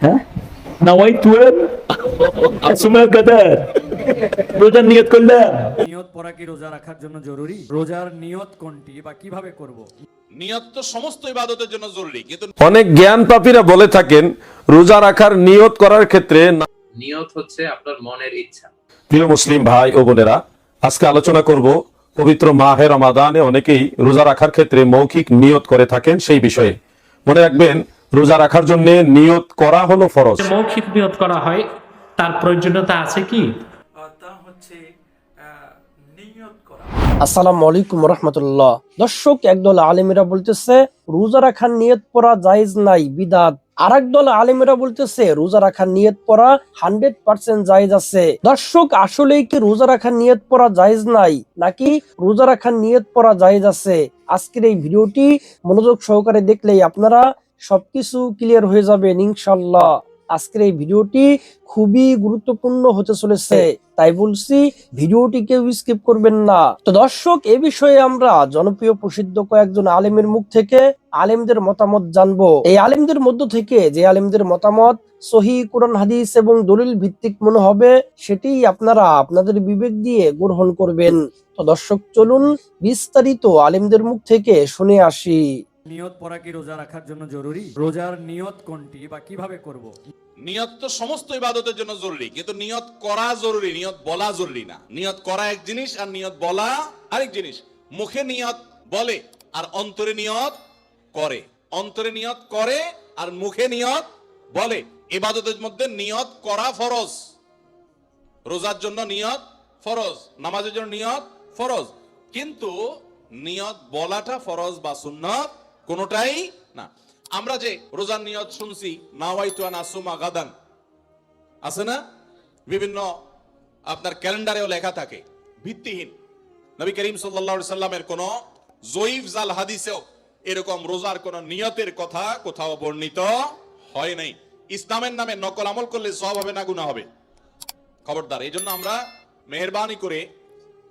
হ্যাঁ নাওয়াইতু আসুমাল কাদার রোজার নিয়ত করলাম। নিয়ত পড়া কি রোজা রাখার জন্য জরুরি? রোজার নিয়ত কোনটি বা কিভাবে করব? নিয়ত তো সমস্ত ইবাদতের জন্য জরুরি, কিন্তু অনেক জ্ঞান পাপীরা বলে থাকেন রোজা রাখার নিয়ত করার ক্ষেত্রে নিয়ত হচ্ছে আপনার মনের ইচ্ছা। প্রিয় মুসলিম ভাই ও বোনেরা, আজকে আলোচনা করব পবিত্র মাহে রমাদানে অনেকেই রোজা রাখার ক্ষেত্রে মৌখিক নিয়ত করে থাকেন সেই বিষয়ে। মনে রাখবেন, রোজা রাখার জন্য নিয়ত করা হলো ফরজ। মৌখিক নিয়ত করা হয়, তার প্রয়োজনীয়তা আছে কি? তা হচ্ছে নিয়ত করা। আসসালামু আলাইকুম রহমতুল্লাহ। দর্শক, একদল আলেমেরা বলতেছে রোজা রাখার নিয়ত পড়া জায়েজ নাই, বিদাত। আর একদল আলেমেরা বলতেছে রোজা রাখার নিয়ত পড়া 100% জায়েজ আছে। দর্শক, আসলেই কি রোজা রাখার নিয়ত পড়া জায়েজ নাই, নাকি রোজা রাখার নিয়ত পড়া জায়েজ আছে? আজকের এই ভিডিওটি মনোযোগ সহকারে দেখলেই আপনারা সবকিছু ক্লিয়ার হয়ে যাবে ইনশাআল্লাহ। আজকের এই ভিডিওটি খুবই গুরুত্বপূর্ণ হতে চলেছে, তাই বলছি ভিডিওটি কেউ স্কিপ করবেন না। তো দর্শক, এই বিষয়ে আমরা জনপ্রিয় প্রসিদ্ধ কয়েকজন আলেমের মুখ থেকে আলেমদের মতামত জানবো। এই আলেমদের মধ্য থেকে যে আলেমদের মতামত সহিহ কুরআন হাদিস এবং দলিল ভিত্তিক মনে হবে, সেটি আপনারা আপনাদের বিবেক দিয়ে গ্রহণ করবেন। তো দর্শক, চলুন বিস্তারিত আলেমদের মুখ থেকে শুনে আসি। নিয়ত পড়া কি রোজা রাখার জন্য জরুরি? রোজার নিয়ত কোনটি বা কিভাবে করব? নিয়ত তো সমস্ত ইবাদতের জন্য জরুরি, কিন্তু নিয়ত করা জরুরি, নিয়ত বলা জরুরি না। নিয়ত করা এক জিনিস আর নিয়ত বলা আরেক জিনিস। মুখে নিয়ত বলে আর অন্তরে নিয়ত করে, অন্তরে নিয়ত করে আর মুখে নিয়ত বলে। ইবাদতের মধ্যে নিয়ত করা ফরজ। রোজার জন্য নিয়ত ফরজ, নামাজের জন্য নিয়ত ফরজ, কিন্তু নিয়ত বলাটা ফরজ বা সুন্নাত কোনোটাই না। আমরা যে রোজার নিয়ত শুনছি, নাওয়াইতু আন আসুমা গাদান, আছে না? বিভিন্ন আপনার ক্যালেন্ডারেও লেখা থাকে, ভিত্তিহীন। নবী করিম সাল্লাল্লাহু আলাইহি সাল্লামের কোন জয়ীফ জাল হাদিসেও এরকম রোজার কোন নিয়তের কথা কোথাও বর্ণিত হয় নাই। ইসলামের নামে নকল আমল করলে সওয়াব হবে না গুনাহ হবে? খবরদার। এই জন্য আমরা মেহেরবানি করে,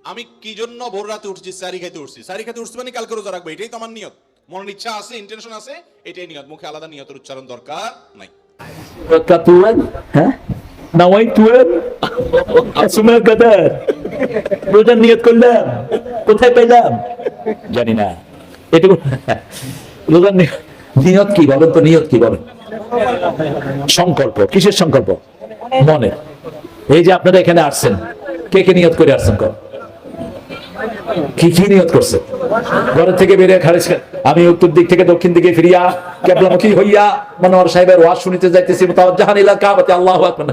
আমি কি জন্য ভোর রাতে উঠছি, সারি খাইতে উঠছি, সারি খাইতে উঠছি মানে কালকে রোজা রাখবো, এটাই তো আমার নিয়ত। মনের ইচ্ছা আছে, ইন্টেনশন আছে, এটাই নিয়ত। মুখে আলাদা নিয়তের উচ্চারণ দরকার নাই। হ্যাঁ নাওয়াইতু আসুমাল কাদার রোজার নিয়ত করলাম, কোথায় পেলাম জানি না। এটুকু রোজার নিয়ত কি বলেন তো? নিয়ত কি বলেন? সংকল্প। কিসের সংকল্প? মনে। এই যে আপনারা এখানে আসছেন, কে কে নিয়ত করে আসছেন? কি কি নিয়ত করছে? ঘর থেকে বেরিয়ে খারিজ, আমি উত্তর দিক থেকে দক্ষিণ দিকে ফিরিয়া কেবলামুখী হইয়া মনোহর সাহেবের ওয়াজ শুনিতে যাইতেছি, মুতাওয়াজ্জিহান ইলা কাবাতি, আল্লাহু আকবার।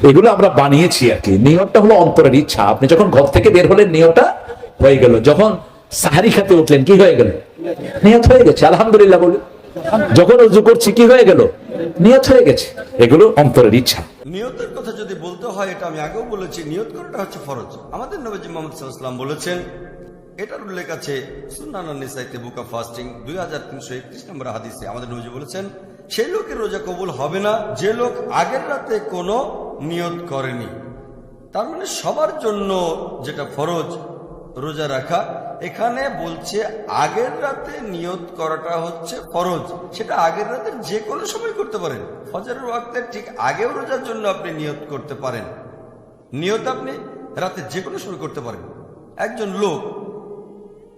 এগুলো আমরা বানিয়েছি আর কি। নিয়তটা হলো অন্তরের ইচ্ছা। আপনি যখন ঘর থেকে বের হলেন, নিয়তটা হয়ে গেল। যখন সাহারি খেতে উঠলেন, কি হয়ে গেল? নিয়ত হয়ে গেছে। আলহামদুলিল্লাহ বলে। যখন ওযু করছি, কি হয়ে গেল? নিয়ত হয়ে গেছে। এগুলো অন্তরের ইচ্ছা। নিয়তের কথা যদি বলতে হয়, এটা আমি আগেও বলেছি, নিয়ত করাটা হচ্ছে ফরজ। আমাদের নবীজি মুহাম্মদ সাল্লাল্লাহু আলাইহি ওয়াসাল্লাম বলেছেন, এটার উল্লেখ আছে সুনানুন নিসাইতে বুক অফ ফাস্টিং 2331 নম্বর হাদিসে। আমাদের নবীজি বলেছেন, সেই লোকের রোজা কবুল হবে না যে লোক আগের রাতে কোনো নিয়ত করেনি। তার মানে সবার জন্য যেটা ফরজ রোজা রাখা, এখানে বলছে আগের রাতে নিয়ত করাটা হচ্ছে ফরজ। সেটা আগের রাতে যে কোনো সময় করতে পারেন। ফজরের ওয়াক্তের ঠিক আগেও রোজার জন্য আপনি নিয়ত করতে পারেন। নিয়ত আপনি রাতে যে কোনো সময় করতে পারেন। একজন লোক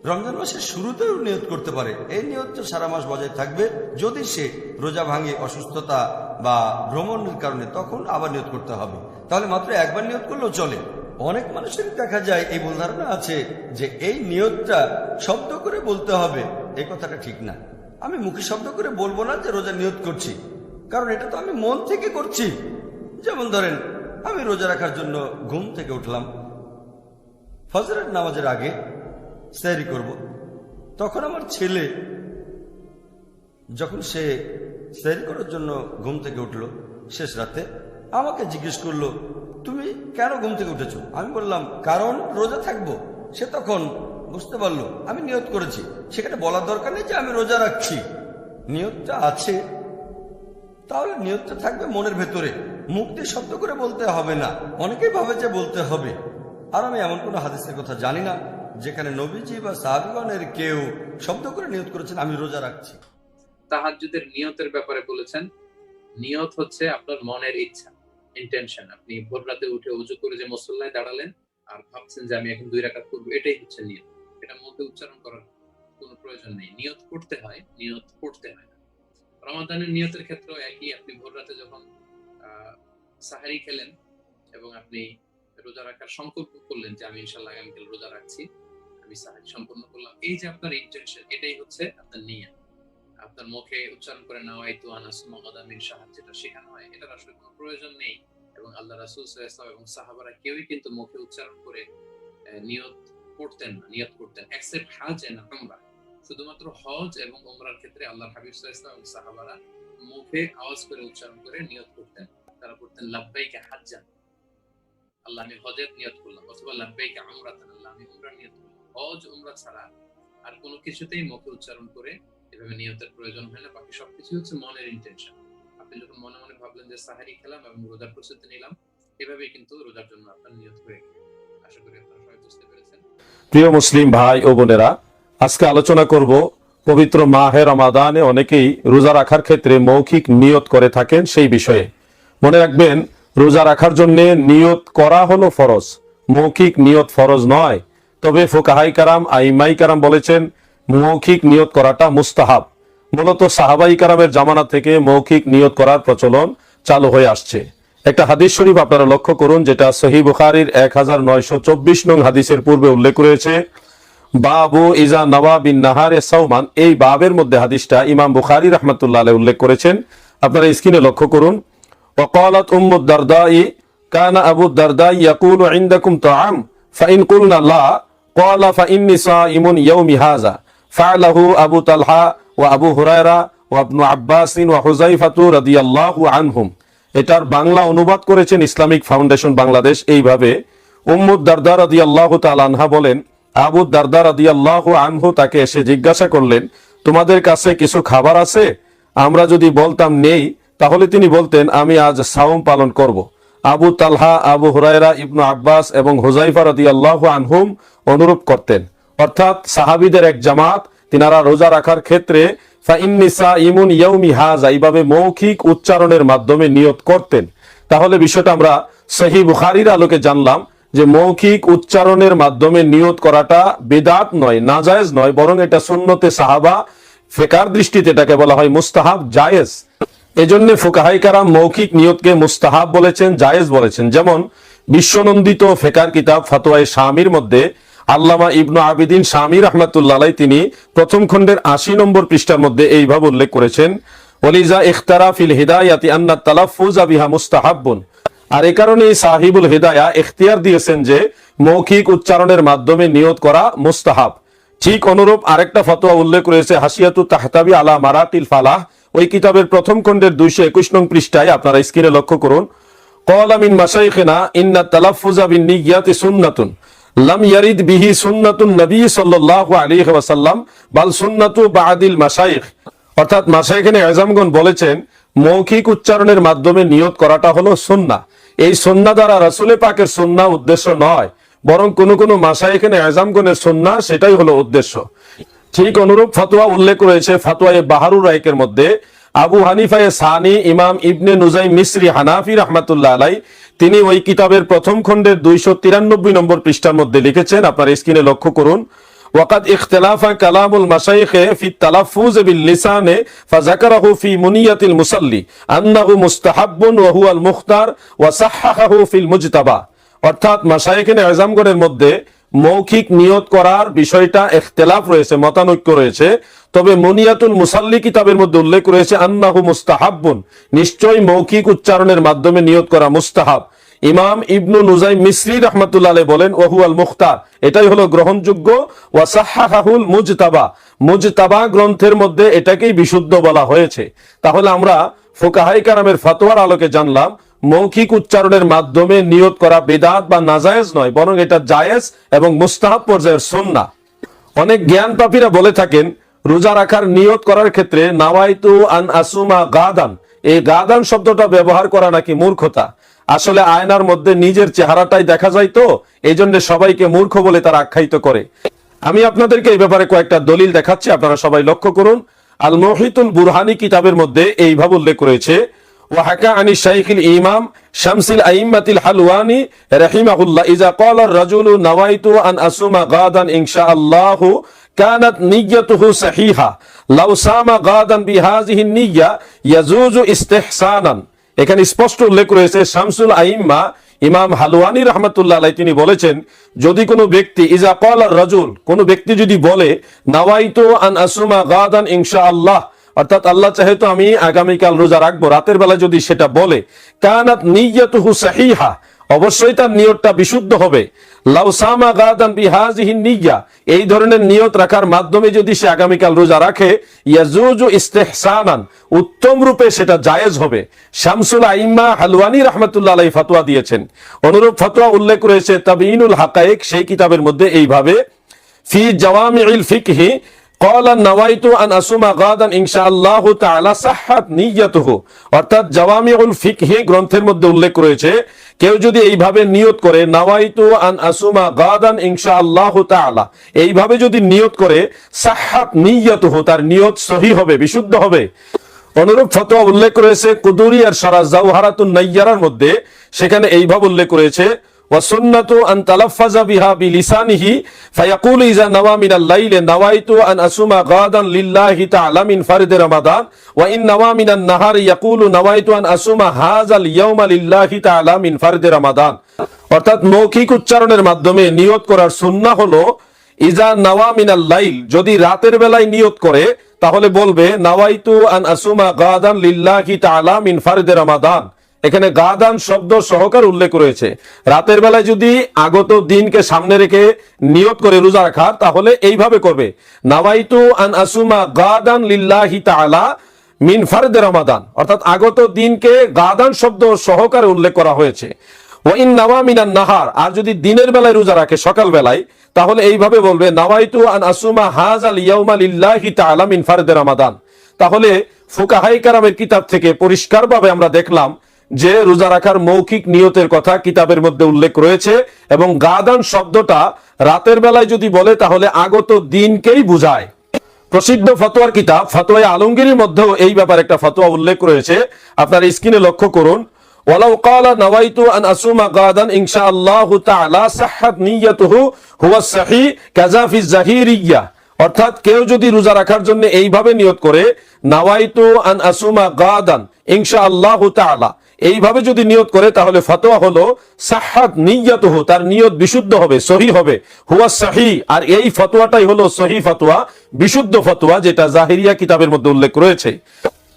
রমজান মাসের শুরুতেও নিয়ত করতে পারে। এই নিয়তটা সারা মাস বজায় থাকবে। যদি সে রোজা ভাঙে অসুস্থতা বা ভ্রমণের কারণে, তখন আবার নিয়ত করতে হবে। তাহলে মাত্র একবার নিয়ত করলেও চলে। অনেক মানুষের দেখা যায় এই ভুল ধারণা আছে যে এই নিয়তটা শব্দ করে বলতে হবে। এই কথাটা ঠিক না। আমি মুখে শব্দ করে বলবো না যে রোজা নিয়ত করছি, কারণ এটা তো আমি মন থেকে করছি। যেমন ধরেন, আমি রোজা রাখার জন্য ঘুম থেকে উঠলাম, ফজরের নামাজের আগে সেহরি করব। তখন আমার ছেলে যখন সে সেহরি করার জন্য ঘুম থেকে উঠলো শেষ রাতে, আমাকে জিজ্ঞেস করলো, তুমি কেন ঘুম থেকে উঠেছো? আমি বললাম, কারণ রোজা থাকবো। সে তখন বুঝতে পারলো আমি নিয়ত করেছি। সেখানে বলার দরকার নেই যে আমি রোজা রাখছি, নিয়তটা আছে। তাহলে নিয়তটা থাকবে মনের ভেতরে, মুখ দিয়ে শব্দ করে বলতে হবে না। অনেকেই ভাবে যে বলতে হবে। আর আমি এমন কোনো হাদিসের কথা জানি না যেখানে নবীজি বা সাহাবীগণের কেউ শব্দ করে নিয়ত করেছেন আমি রোজা রাখছি। তাহাজ্জুদের নিয়তের ব্যাপারে বলেছেন, নিয়ত হচ্ছে আপনার মনের ইচ্ছা, ইন্টেনশন। আপনি ভোর রাতে উঠে ওযু করে যে মুসল্লায় দাঁড়ালেন আর ভাবছেন যে আমি এখন 2 রাকাত করব, এটাই হচ্ছে নিয়ত। এটা মুখে উচ্চারণ করার কোনো প্রয়োজন নেই। নিয়ত করতে হয়, নিয়ত পড়তে হয় না। রমাদানের নিয়তের ক্ষেত্রেও একই। আপনি ভোর রাতে যখন সাহারি খেলেন এবং আপনি রোজা রাখার সংকল্প করলেন যে আমি ইনশাআল্লাহ আগামীকাল রোজা রাখছি, আমি সাহারি সম্পন্ন করলাম, এই যে আপনার ইন্টেনশন, এটাই হচ্ছে আপনার নিয়ত। আপনার মুখে উচ্চারণ করে নাওয়াইতু আন আসমা গাদাম মিন শাহর যেটা শেখানো হয়, এটার আসলে কোনো প্রয়োজন নেই। এবং আল্লাহ রাসূল সাল্লাল্লাহু আলাইহি ওয়াসাল্লাম এবং সাহাবারা কেউই কিন্তু মুখে উচ্চারণ করে নিয়ত করতেন না, নিয়ত করতেন এক্সেপ্ট হজ এন্ড উমরা। শুধুমাত্র হজ এবং উমরার ক্ষেত্রে আল্লাহর হাবিব সাল্লাল্লাহু আলাইহি ওয়াসাল্লাম এবং সাহাবারা মুখে আওয়াজ করে উচ্চারণ করে নিয়ত করতেন। তারা বলতেন লাব্বাইকা হাজ্জান, আল্লাহ আমি হজের নিয়ত করলাম, অথবা লাব্বাইকা উমরাতান, আল্লাহ আমি উমরার নিয়ত করলাম। হজ উমরা ছাড়া আর কোনো কিছুতেই মুখে উচ্চারণ করে এভাবে নিয়তের প্রয়োজন হয় না। বাকি সবকিছু হচ্ছে মনের ইন্টেনশন। আপনি যখন মনে মনে ভাবলেন যে সাহারি খেলাম এবং রোজার প্রস্তুতি নিলাম, এভাবেই কিন্তু রোজার জন্য আপনার নিয়ত হয়ে গেল। আশা করি আপনারা সবাই বুঝতে পেরেছেন। প্রিয় মুসলিম ভাই ও বোনেরা, আজকে আলোচনা করব পবিত্র মাহে রমাদানে অনেকেই রোজা রাখার ক্ষেত্রে মৌখিক নিয়ত করে থাকেন সেই বিষয়ে। মনে রাখবেন, রোজা রাখার জন্য নিয়ত করা হলো ফরজ, মৌখিক নিয়ত ফরজ নয়। তবে ফুকাহাই কারাম, আইমাই কারাম বলেছেন মৌখিক নিয়ত করাটা মুস্তাহাব। মূলত সাহাবাই কারামের জামানা থেকে মৌখিক নিয়ত করার প্রচলন চালু হয়ে আসছে। একটা হাদিস শরীফ আপনারা লক্ষ্য করুন, যেটা সহিহ বুখারীর 1924 নং হাদিসের পূর্বে উল্লেখ রয়েছে, বাবু ইজা নওয়া বিন নাহারে সাওমান। এই বাবের মধ্যে হাদিসটা ইমাম বুখারী রাহমাতুল্লাহ আলাইহি উল্লেখ করেছেন। আপনারা স্ক্রিনে লক্ষ্য করুন। وقالت أم الدرداء كان أبو الدرداء يقول عندكم طعام فإن قلنا لا قال فإني صائم يوم هذا فعله أبو طلحة وأبو هريرة وابن عباس وحذيفة رضي الله عنهم। এটার বাংলা অনুবাদ করেছেন ইসলামিক ফাউন্ডেশন বাংলাদেশ এইভাবে, উম্মু দারদা রাদিয়াল্লাহু তাআলা আনহা বলেন, আবু দারদা রাদিয়াল্লাহু আনহু তাকে এসে জিজ্ঞাসা করলেন, তোমাদের কাছে কিছু খাবার আছে? আমরা যদি বলতাম নেই, তাহলে তিনি বলতেন আমি আজ সাওম পালন করব। আবু তালহা, আবু হুরায়রা, ইবনু আব্বাস এবং হুযায়ফা রাদিয়াল্লাহু আনহুম অনুরূপ করতেন। অর্থাৎ সাহাবীদের এক জামাত তিনারা রোজা রাখার ক্ষেত্রে ফাইন্নী সাইমুন ইয়াউমি হাযা এইভাবে মৌখিক উচ্চারণের মাধ্যমে নিয়ত করতেন। তাহলে বিষয়টা আমরা সহিহ বুখারীর আলোকে জানলাম যে মৌখিক উচ্চারণের মাধ্যমে নিয়ত করাটা বিদআত নয়, নাজায়েজ নয়, বরং এটা সুন্নতে সাহাবা। ফিকহের দৃষ্টিতে এটাকে বলা হয় মুস্তাহাব, জায়েজ। এজন্য ফুকাহাই কারাম মৌখিক নিয়তকে মুস্তাহাব বলেছেন, জায়েজ বলেছেন। যেমন বিশ্বনন্দিত ফিকহের কিতাব ফাতওয়ায়ে শামির মধ্যে আল্লামা ইবনু আবিদিন শামি রাহমাতুল্লাহ আলাইহি তিনি প্রথম খণ্ডের 80 নম্বর পৃষ্ঠার মধ্যে এইভাবে উল্লেখ করেছেন, ওয়ালিজা ইখতারা ফিল হিদায়াতি আন্না তালাফফুযা বিহা মুস্তাহাব্বুন। আর এই কারণে সাহিবুল হিদায়া ইখতিয়ার দিয়েছেন যে মৌখিক উচ্চারণের মাধ্যমে নিয়ত করা মুস্তাহাব। ঠিক অনুরূপ আরেকটা ফতোয়া উল্লেখ রয়েছে হাসিয়াতু তাহতাবি আলা মারাকিল ফালাহ, ওই কিতাবের প্রথম খণ্ডের 221 নং পৃষ্ঠায়, আপনারা স্ক্রিনে লক্ষ্য করুন। ক্বালা মিন মাশাইখিনা ইন্না তালাফফুযা বিন নিয়্যাতি সুন্নাতুন লাম ইয়ারিদ বিহি সুন্নাতুন নবী সাল্লাল্লাহু আলাইহি ওয়াসাল্লাম বাল সুন্নাতু বাদিল মাশাইখ। অর্থাৎ মাশাইখিনে আযমগণ বলেছেন মৌখিক উচ্চারণের মাধ্যমে নিয়ত করাটা হলো সুন্নাহ। এই সুন্নাহ দ্বারা রাসূল পাকের সুন্নাহ উদ্দেশ্য নয়, বরং কোন কোন মাশাইখিনে আযমগণের সুন্নাহ সেটাই হলো উদ্দেশ্য। ঠিক অনুরূপ ফতোয়া উল্লেখ রয়েছে ফাতওয়ায়ে বাহরুর রাইকের মধ্যে। আবু হানিফায়ে সানি ইমাম ইবনে নুজাইম মিসরি হানাফি রাহমাতুল্লাহ আলাইহি তিনি ওই কিতাবের প্রথম খণ্ডের 293 নম্বর পৃষ্ঠার মধ্যে লিখেছেন, আপনার স্ক্রিনে লক্ষ্য করুন, ওয়াকাদ ইখতিলাফা কালামুল মাশাইখে ফি তালাফফুজ বিল লিসানে ফাযাকারাহু ফি মুনিয়াতিল মুসাল্লি আন্নাহু মুস্তাহাব্বুন ওয়া হুয়াল মুখতার ওয়া সাহহাহু ফিল মুজতাবা। অর্থাৎ মাশাইখিনে আযমগণের মধ্যে মৌখিক নিয়ত করার বিষয়টা ইখতিলাফ রয়েছে, মতানৈক্য রয়েছে। তবে মুনিয়াতুল মুসাল্লি কিতাবের মধ্যে উল্লেখ রয়েছে আন্নাহু মুস্তাহাব্বুন, নিশ্চয়ই মৌখিক উচ্চারণের মাধ্যমে নিয়ত করা মুস্তাহাব। ইমাম ইবনু নুজাইম মিসরি রাহমাতুল্লাহ আলাইহি বলেন ওয়া হুয়াল মুখতার, এটাই হলো গ্রহণযোগ্য। ওয়া সাহহাহুল মুজতাবা, মুজতাবা গ্রন্থের মধ্যে এটাকেই বিশুদ্ধ বলা হয়েছে। তাহলে আমরা ফুকাহায়ে কেরামের ফতোয়ার আলোকে জানলাম মৌখিক উচ্চারণের মাধ্যমে নিয়ত করা বিদআত বা নাজায়েজ নয়, বরং এটা জায়েজ এবং মুস্তাহাব পর্যায়ের সুন্নাহ। অনেক জ্ঞান পাপীরা বলে থাকেন রোজা রাখার নিয়ত করার ক্ষেত্রে নাওয়াইতু আন আসুমা গাদান, এই গাদান শব্দটা ব্যবহার করা নাকি মূর্খতা। আসলে আয়নার মধ্যে নিজের চেহারাটাই দেখা যায়, তো এই জন্য সবাইকে মূর্খ বলে তারা আখ্যায়িত করে। আমি আপনাদেরকে এই ব্যাপারে কয়েকটা দলিল দেখাচ্ছি, আপনারা সবাই লক্ষ্য করুন। আল মুহিতুল বুরহানি কিতাবের মধ্যে এইভাবে উল্লেখ করেছে, وحكى عن الشيخ الإمام شمس الأئمة الحلواني رحمه الله إذا قال الرجل نويت أن أصوم غدا إن شاء الله كانت نيته صحيحة لو صام غدا بهذه النية يجوز استحسانا। এখানে স্পষ্ট উল্লেখ রয়েছে শামসুল আইম্মা ইমাম হালওয়ানি রাহমাতুল্লাহ আলাইহি তিনি বলেছেন, যদি কোনো ব্যক্তি ইজা ক্বালা রাজুল, কোনো ব্যক্তি যদি বলে নাওয়াইতু আন আসুমা গাদান ইনশাআল্লাহ, অর্থাৎ আল্লাহ চাহে তো আমি আগামীকাল রোজা রাখবো, রাতের বেলা যদি সেটা বলে, কানাত নিয়্যাতুহু সাহিহা, অবশ্যই তার নিয়তটা বিশুদ্ধ হবে। লাউ সামা গাদান বিহাযিহি নিয়্যা, এই ধরনের নিয়ত রাখার মাধ্যমে যদি সে আগামীকাল রোজা রাখে, ইয়াজুজু ইস্তিহসানান, উত্তম রূপে সেটা জায়েজ হবে। শামসুল আইম্মা হালওয়ানি রাহমাতুল্লাহ আলাইহি ফতোয়া দিয়েছেন। অনুরূপ ফতোয়া উল্লেখ রয়েছে তাবিয়িনুল হাকায়েক সেই কিতাবের মধ্যে এইভাবে, ফি জাওয়ামিউল ফিকহি قال نويت أن أصوم غدا إن شاء الله تعالى صحت نيته, অর্থাৎ জাওয়ামিউল ফিকহি গ্রন্থের মধ্যে উল্লেখ রয়েছে, কেউ যদি এইভাবে নিয়ত করে নাওয়াইতু আন আসুমা গাদান ইনশাআল্লাহু তাআলা, এইভাবে যদি নিয়ত করে সাহহাত নিয়তুহু, তার নিয়ত সহিহ হবে, বিশুদ্ধ হবে। অনুরূপ ফতোয়া উল্লেখ রয়েছে কুদুরি আর শারা জাওহারাতুন নাইয়ারার মধ্যে, সেখানে এইভাবে উল্লেখ রয়েছে ওয়াসুন্নাতু আন তালাফফাযা বিহা বিলিসানিহি ফায়াকুলু ইযা নাওয়া মিনাল লাইলি নাওয়াইতু আন আসুমা গাদান লিল্লাহি তাআলা মিন ফারদি রমাদান ওয়া ইন নাওয়া মিনান নাহারি ইয়াকুলু নাওয়াইতু আন আসুমা হাযাল ইয়াওমা লিল্লাহি তাআলা মিন ফারদি রমাদান। অর্থাৎ মৌখিক উচ্চারণের মাধ্যমে নিয়ত করার সুন্নাহ হলো ইযা নাওয়া মিনাল লাইল, যদি রাতের বেলায় নিয়ত করে তাহলে বলবে নাওয়াইতু আন আসুমা গাদান লিল্লাহি তাআলা মিন ফারদি রমাদান। এখানে গাদান শব্দ সহকার উল্লেখ রয়েছে। রাতের বেলায় যদি আগত দিনকে সামনে রেখে নিয়ত করে রোজা রাখা, তাহলে এইভাবে করবে নাওয়াইতু আন আসুমা গাদান লিল্লাহি তাআলা মিন ফারদি রমাদান, অর্থাৎ আগত দিনকে গাদান শব্দ সহকারে উল্লেখ করা হয়েছে। ওয়া ইন নাওয়া মিনান নাহার, আর যদি দিনের বেলায় রোজা রাখে সকাল বেলায়, তাহলে এইভাবে বলবে নাওয়াইতু আন আসুমা হাযাল ইয়াওমা লিল্লাহি তাআলা মিন ফারদি রমাদান। তাহলে ফুকাহায়ে কেরামের কিতাব থেকে পরিষ্কারভাবে আমরা দেখলাম যে রোজা রাখার মৌখিক নিয়তের কথা কিতাবের মধ্যে উল্লেখ রয়েছে, এবং গাদান শব্দটা রাতের বেলায় যদি বলে তাহলে আগত দিনকেই বুঝায়। প্রসিদ্ধ ফতোয়ার কিতাব ফতোয়া আলমগীরের মধ্যেও এই ব্যাপারে একটা ফতোয়া উল্লেখ রয়েছে, আপনার স্ক্রিনে লক্ষ্য করুন। ওয়ালাউ ক্বালা নাওয়াইতু আন আসুমা গাদান ইনশাআল্লাহু তাআলা সাহহাত নিয়্যাতুহু হুয়া সহিহ কাযা ফি যাহিরিয়্যা, অর্থাৎ কেউ যদি রোজা রাখার জন্য এইভাবে নিয়ত করে নাওয়াইতু আন আসুমা গাদান ইনশাআল্লাহু তাআলা, এইভাবে যদি নিয়ত করে তাহলে ফতোয়া হলো সাহহাত নিয়্যাতুহু, তার নিয়ত বিশুদ্ধ হবে, সহিহ হবে, হুয়া সহিহ, আর এই ফতোয়াটাই হলো সহিহ ফতোয়া, বিশুদ্ধ ফতোয়া, যেটা জাহিরিয়া কিতাবের মধ্যে উল্লেখ রয়েছে।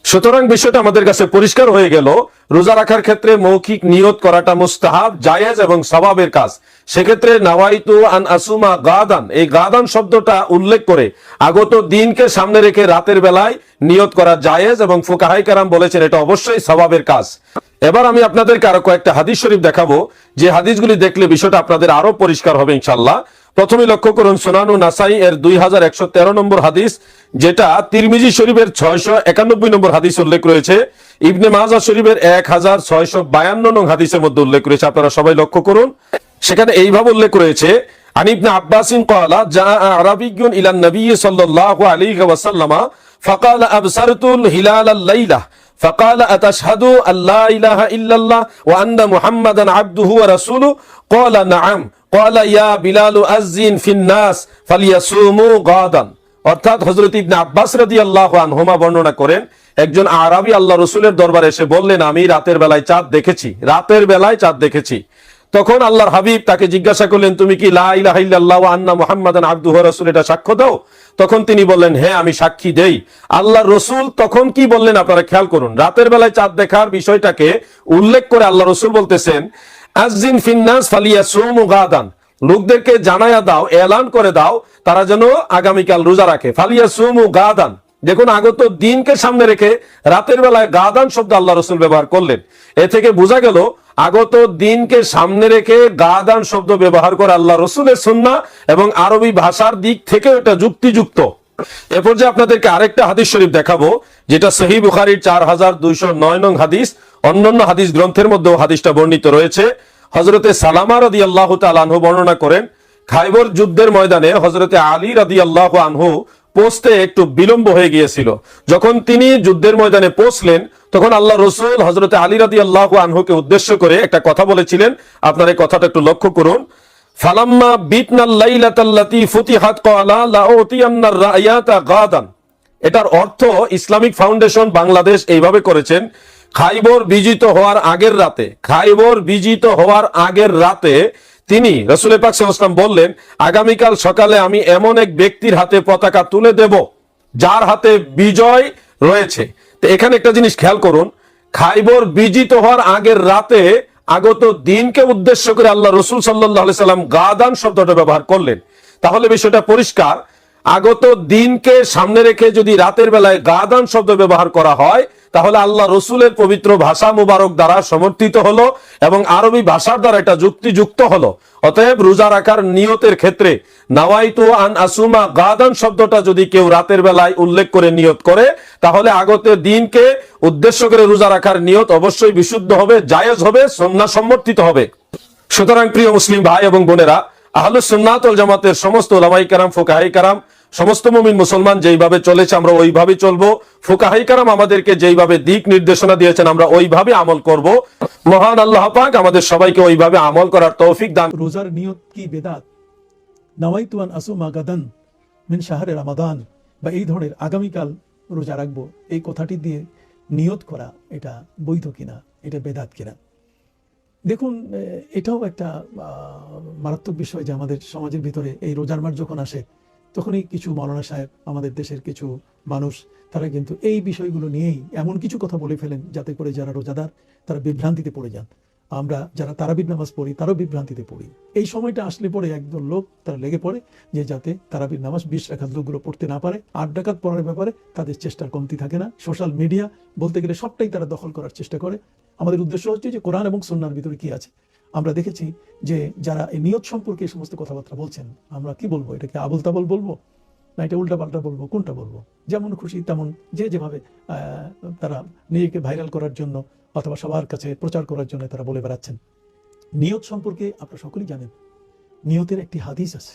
সুতরাং বিষয়টা আমাদের কাছে পরিষ্কার হয়ে গেল, রোজা রাখার ক্ষেত্রে মৌখিক নিয়ত করাটা মুস্তাহাব, জায়েজ এবং সওয়াবের কাজ। সেক্ষেত্রে নাওয়াইতু আন আসুমা গাদান, এই গাদান শব্দটা উল্লেখ করে আগত দিনকে সামনে রেখে রাতের বেলায় নিয়ত করা জায়েজ, এবং ফুকাহায়ে কেরাম বলেছেন এটা অবশ্যই সওয়াবের কাজ। এবার আমি আপনাদেরকে আরো কয়েকটা হাদিস শরীফ দেখাবো, যে হাদিসগুলি দেখলে বিষয়টা আপনাদের আরো পরিষ্কার হবে ইনশাআল্লাহ। প্রথমে লক্ষ্য করুন সুনানু নাসাই এর 2113 নম্বর হাদিস, যেটা তিরমিজি শরীফের 691 নম্বর হাদিস উল্লেখ রয়েছে, ইবনে মাজাহ শরীফের 1652 নং হাদিসের মধ্যে উল্লেখ রয়েছে। আপনারা সবাই লক্ষ্য করুন, সেখানে এইভাবে উল্লেখ রয়েছে, আন ইবনে আব্বাসিন ক্বালা জাআ আরাবিয়্যুন ইলান নবী সাল্লাল্লাহু আলাইহি ওয়াসাল্লাম ফাকালা আবসারতুল হিলালাল লাইলা فقال أتشهد أن لا إله إلا الله وأن محمدا عبده ورسوله قال نعم قال يا بلال أذن في الناس فليصوموا غدا। অর্থাৎ হযরত ইবনে আব্বাস রাদিয়াল্লাহু আনহুমা বর্ণনা করেন, একজন আরবি আল্লাহ রাসূলের দরবারে এসে বললেন, আমি রাতের বেলায় চাঁদ দেখেছি, রাতের বেলায় চাঁদ দেখেছি। তখন আল্লাহর হাবিব তাকে জিজ্ঞাসা করলেন, তুমি কি লা ইলাহা ইল্লাল্লাহ ওয়া আন্না মুহাম্মাদান আবদুহু ওয়া রাসূলুহু এটা সাক্ষ্য দাও? তখন তিনি বললেন, হ্যাঁ আমি সাক্ষী দেই। আল্লাহর রাসূল তখন কি বললেন আপনারা খেয়াল করুন, রাতের বেলায় চাঁদ দেখার বিষয়টাকে উল্লেখ করে আল্লাহ রাসূল বলতেছেন, আযজিন ফিন নাস ফালিয়াসুমু গাদান, লোকদেরকে জানায়া দাও, এলান করে দাও তারা যেন আগামীকাল রোজা রাখে। ফালিয়াসুমু গাদান, দেখুন আগত দিনকে সামনে রেখে রাতের বেলায় গাদান শব্দ আল্লাহ রাসূল ব্যবহার করলেন। এ থেকে বোঝা গেল আগত দিনকে সামনে রেখে গাদান শব্দ ব্যবহার করে আল্লাহ রাসূলের সুন্নাহ এবং আরবি ভাষার দিক থেকে এটা যুক্তিযুক্ত। এ পর্যায়ে আপনাদেরকে আরেকটা হাদিস শরীফ দেখাবো, যেটা সহিহ বুখারীর 4209 নং হাদিস, অন্যান্য হাদিস গ্রন্থের মধ্যেও হাদিসটা বর্ণিত রয়েছে। হযরতে সালামা রাদিয়াল্লাহু তাআলা আনহু বর্ণনা করেন, খায়বর যুদ্ধের ময়দানে হযরতে আলী রাদিয়াল্লাহু আনহু পৌঁছতে একটু বিলম্ব হয়ে গিয়েছিল। যখন তিনি যুদ্ধের ময়দানে পৌঁছলেন তখন আল্লাহ রসুল হযরত আলী রাদিয়াল্লাহু আনহুকে উদ্দেশ্য করে একটা কথা বলেছিলেন। আপনার এই কথাটা একটু লক্ষ্য করুন। ফালাম্মা বিতনাল লাইলাতাল্লাতী ফুতিহাত ক্বালা লাউতিয়ান্নার রায়াতা গাদান। এটার অর্থ ইসলামিক ফাউন্ডেশন বাংলাদেশ এইভাবে করেছেন, খাইবর বিজিত হওয়ার আগের রাতে, খাইবর বিজিত হওয়ার আগের রাতে তিনি রাসূল পাক সাল্লাল্লাহু আলাইহি ওয়াসাল্লাম বললেন, আগামীকাল সকালে আমি এমন এক ব্যক্তির হাতে পতাকা তুলে দেব যার হাতে বিজয় রয়েছে। তো এখানে একটা জিনিস খেয়াল করুন, খাইবর বিজিত হওয়ার আগের রাতে আগত দিনকে উদ্দেশ্য করে আল্লাহ রসুল সাল্লাল্লাহু আলাইহি সাল্লাম গাদান শব্দটা ব্যবহার করলেন। তাহলে বিষয়টা পরিষ্কার, আগত দিনকে সামনে রেখে যদি রাতের বেলায় গাদান শব্দ ব্যবহার করা হয় তাহলে আল্লাহ রসুলের পবিত্র ভাষা মুবারক দ্বারা সমর্থিত হলো এবং আরবি ভাষার দ্বারা এটা যুক্তিযুক্ত হলো। অতএব রোজা রাখার নিয়তের ক্ষেত্রে নাওয়াইতু আন আসুমা গাদান শব্দটা যদি কেউ রাতের বেলায় উল্লেখ করে নিয়ত করে তাহলে আগত দিনকে উদ্দেশ্য করে রোজা রাখার নিয়ত অবশ্যই বিশুদ্ধ হবে, জায়েজ হবে, সুন্নাহ সমর্থিত হবে। সুতরাং প্রিয় মুসলিম ভাই এবং বোনেরা, আহলুস সুন্নাত ওয়াল জামাতের সমস্ত উলামায়ে কেরাম, ফুকাহায়ে কেরাম, সমস্ত মুমিন মুসলমান যেইভাবে চলেছে আমরা ওইভাবে চলবো। ফুকাহায়ে কেরাম আমাদেরকে যেইভাবে দিক নির্দেশনা দিয়েছেন আমরা ওইভাবে আমল করব। মহান আল্লাহ পাক আমাদের সবাইকে ওইভাবে আমল করার তৌফিক দান। রোজার নিয়ত কি বেদাত, নাওয়াইতু আন আসুমা গাদান মিন শাহরে রমাদান, বা এই ধরনের আগামীকাল রোজা রাখবো, এই কথাটি দিয়ে নিয়ত করা এটা বৈধ কিনা, এটা বেদাত কিনা। দেখুন, এটাও একটা মারাত্মক বিষয় যে আমাদের সমাজের ভিতরে এই রোজার মাস যখন আসে তখনই কিছু মাওলানা সাহেব, আমাদের দেশের কিছু মানুষ, তারা কিন্তু এই বিষয়গুলো নিয়েই এমন কিছু কথা বলে ফেলেন যাতে করে যারা রোজাদার তারা বিভ্রান্তিতে পড়ে যান। আমরা যারা তারাবির নামাজ পড়ি তারাও বিভ্রান্তিতে পড়ি। এই সময়টা আসলে পরে একদল লোক তারা লেগে পড়ে যে যাতে তারাবির নামাজ 20 রাকাত লোকগুলো পড়তে না পারে। 8 রাকাত পড়ার ব্যাপারে তাদের চেষ্টার কমতি থাকে না। সোশ্যাল মিডিয়া বলতে গেলে সবটাই তারা দখল করার চেষ্টা করে। আমাদের উদ্দেশ্য হচ্ছে যে কোরআন এবং সুন্নাহর ভিতরে কি আছে। আমরা দেখেছি যে যারা এই নিয়ত সম্পর্কে এই সমস্ত কথাবার্তা বলছেন, আমরা কি বলবো, এটাকে আবল তাবল বলবো না এটা উল্টা পাল্টা বলবো, কোনটা বলবো? যেমন খুশি তেমন যে যেভাবে তারা নিজেকে ভাইরাল করার জন্য অথবা সবার কাছে প্রচার করার জন্য তারা বলে বেড়াচ্ছেন। নিয়ত সম্পর্কে আপনারা সকলেই জানেন, নিয়তের একটি হাদিস আছে,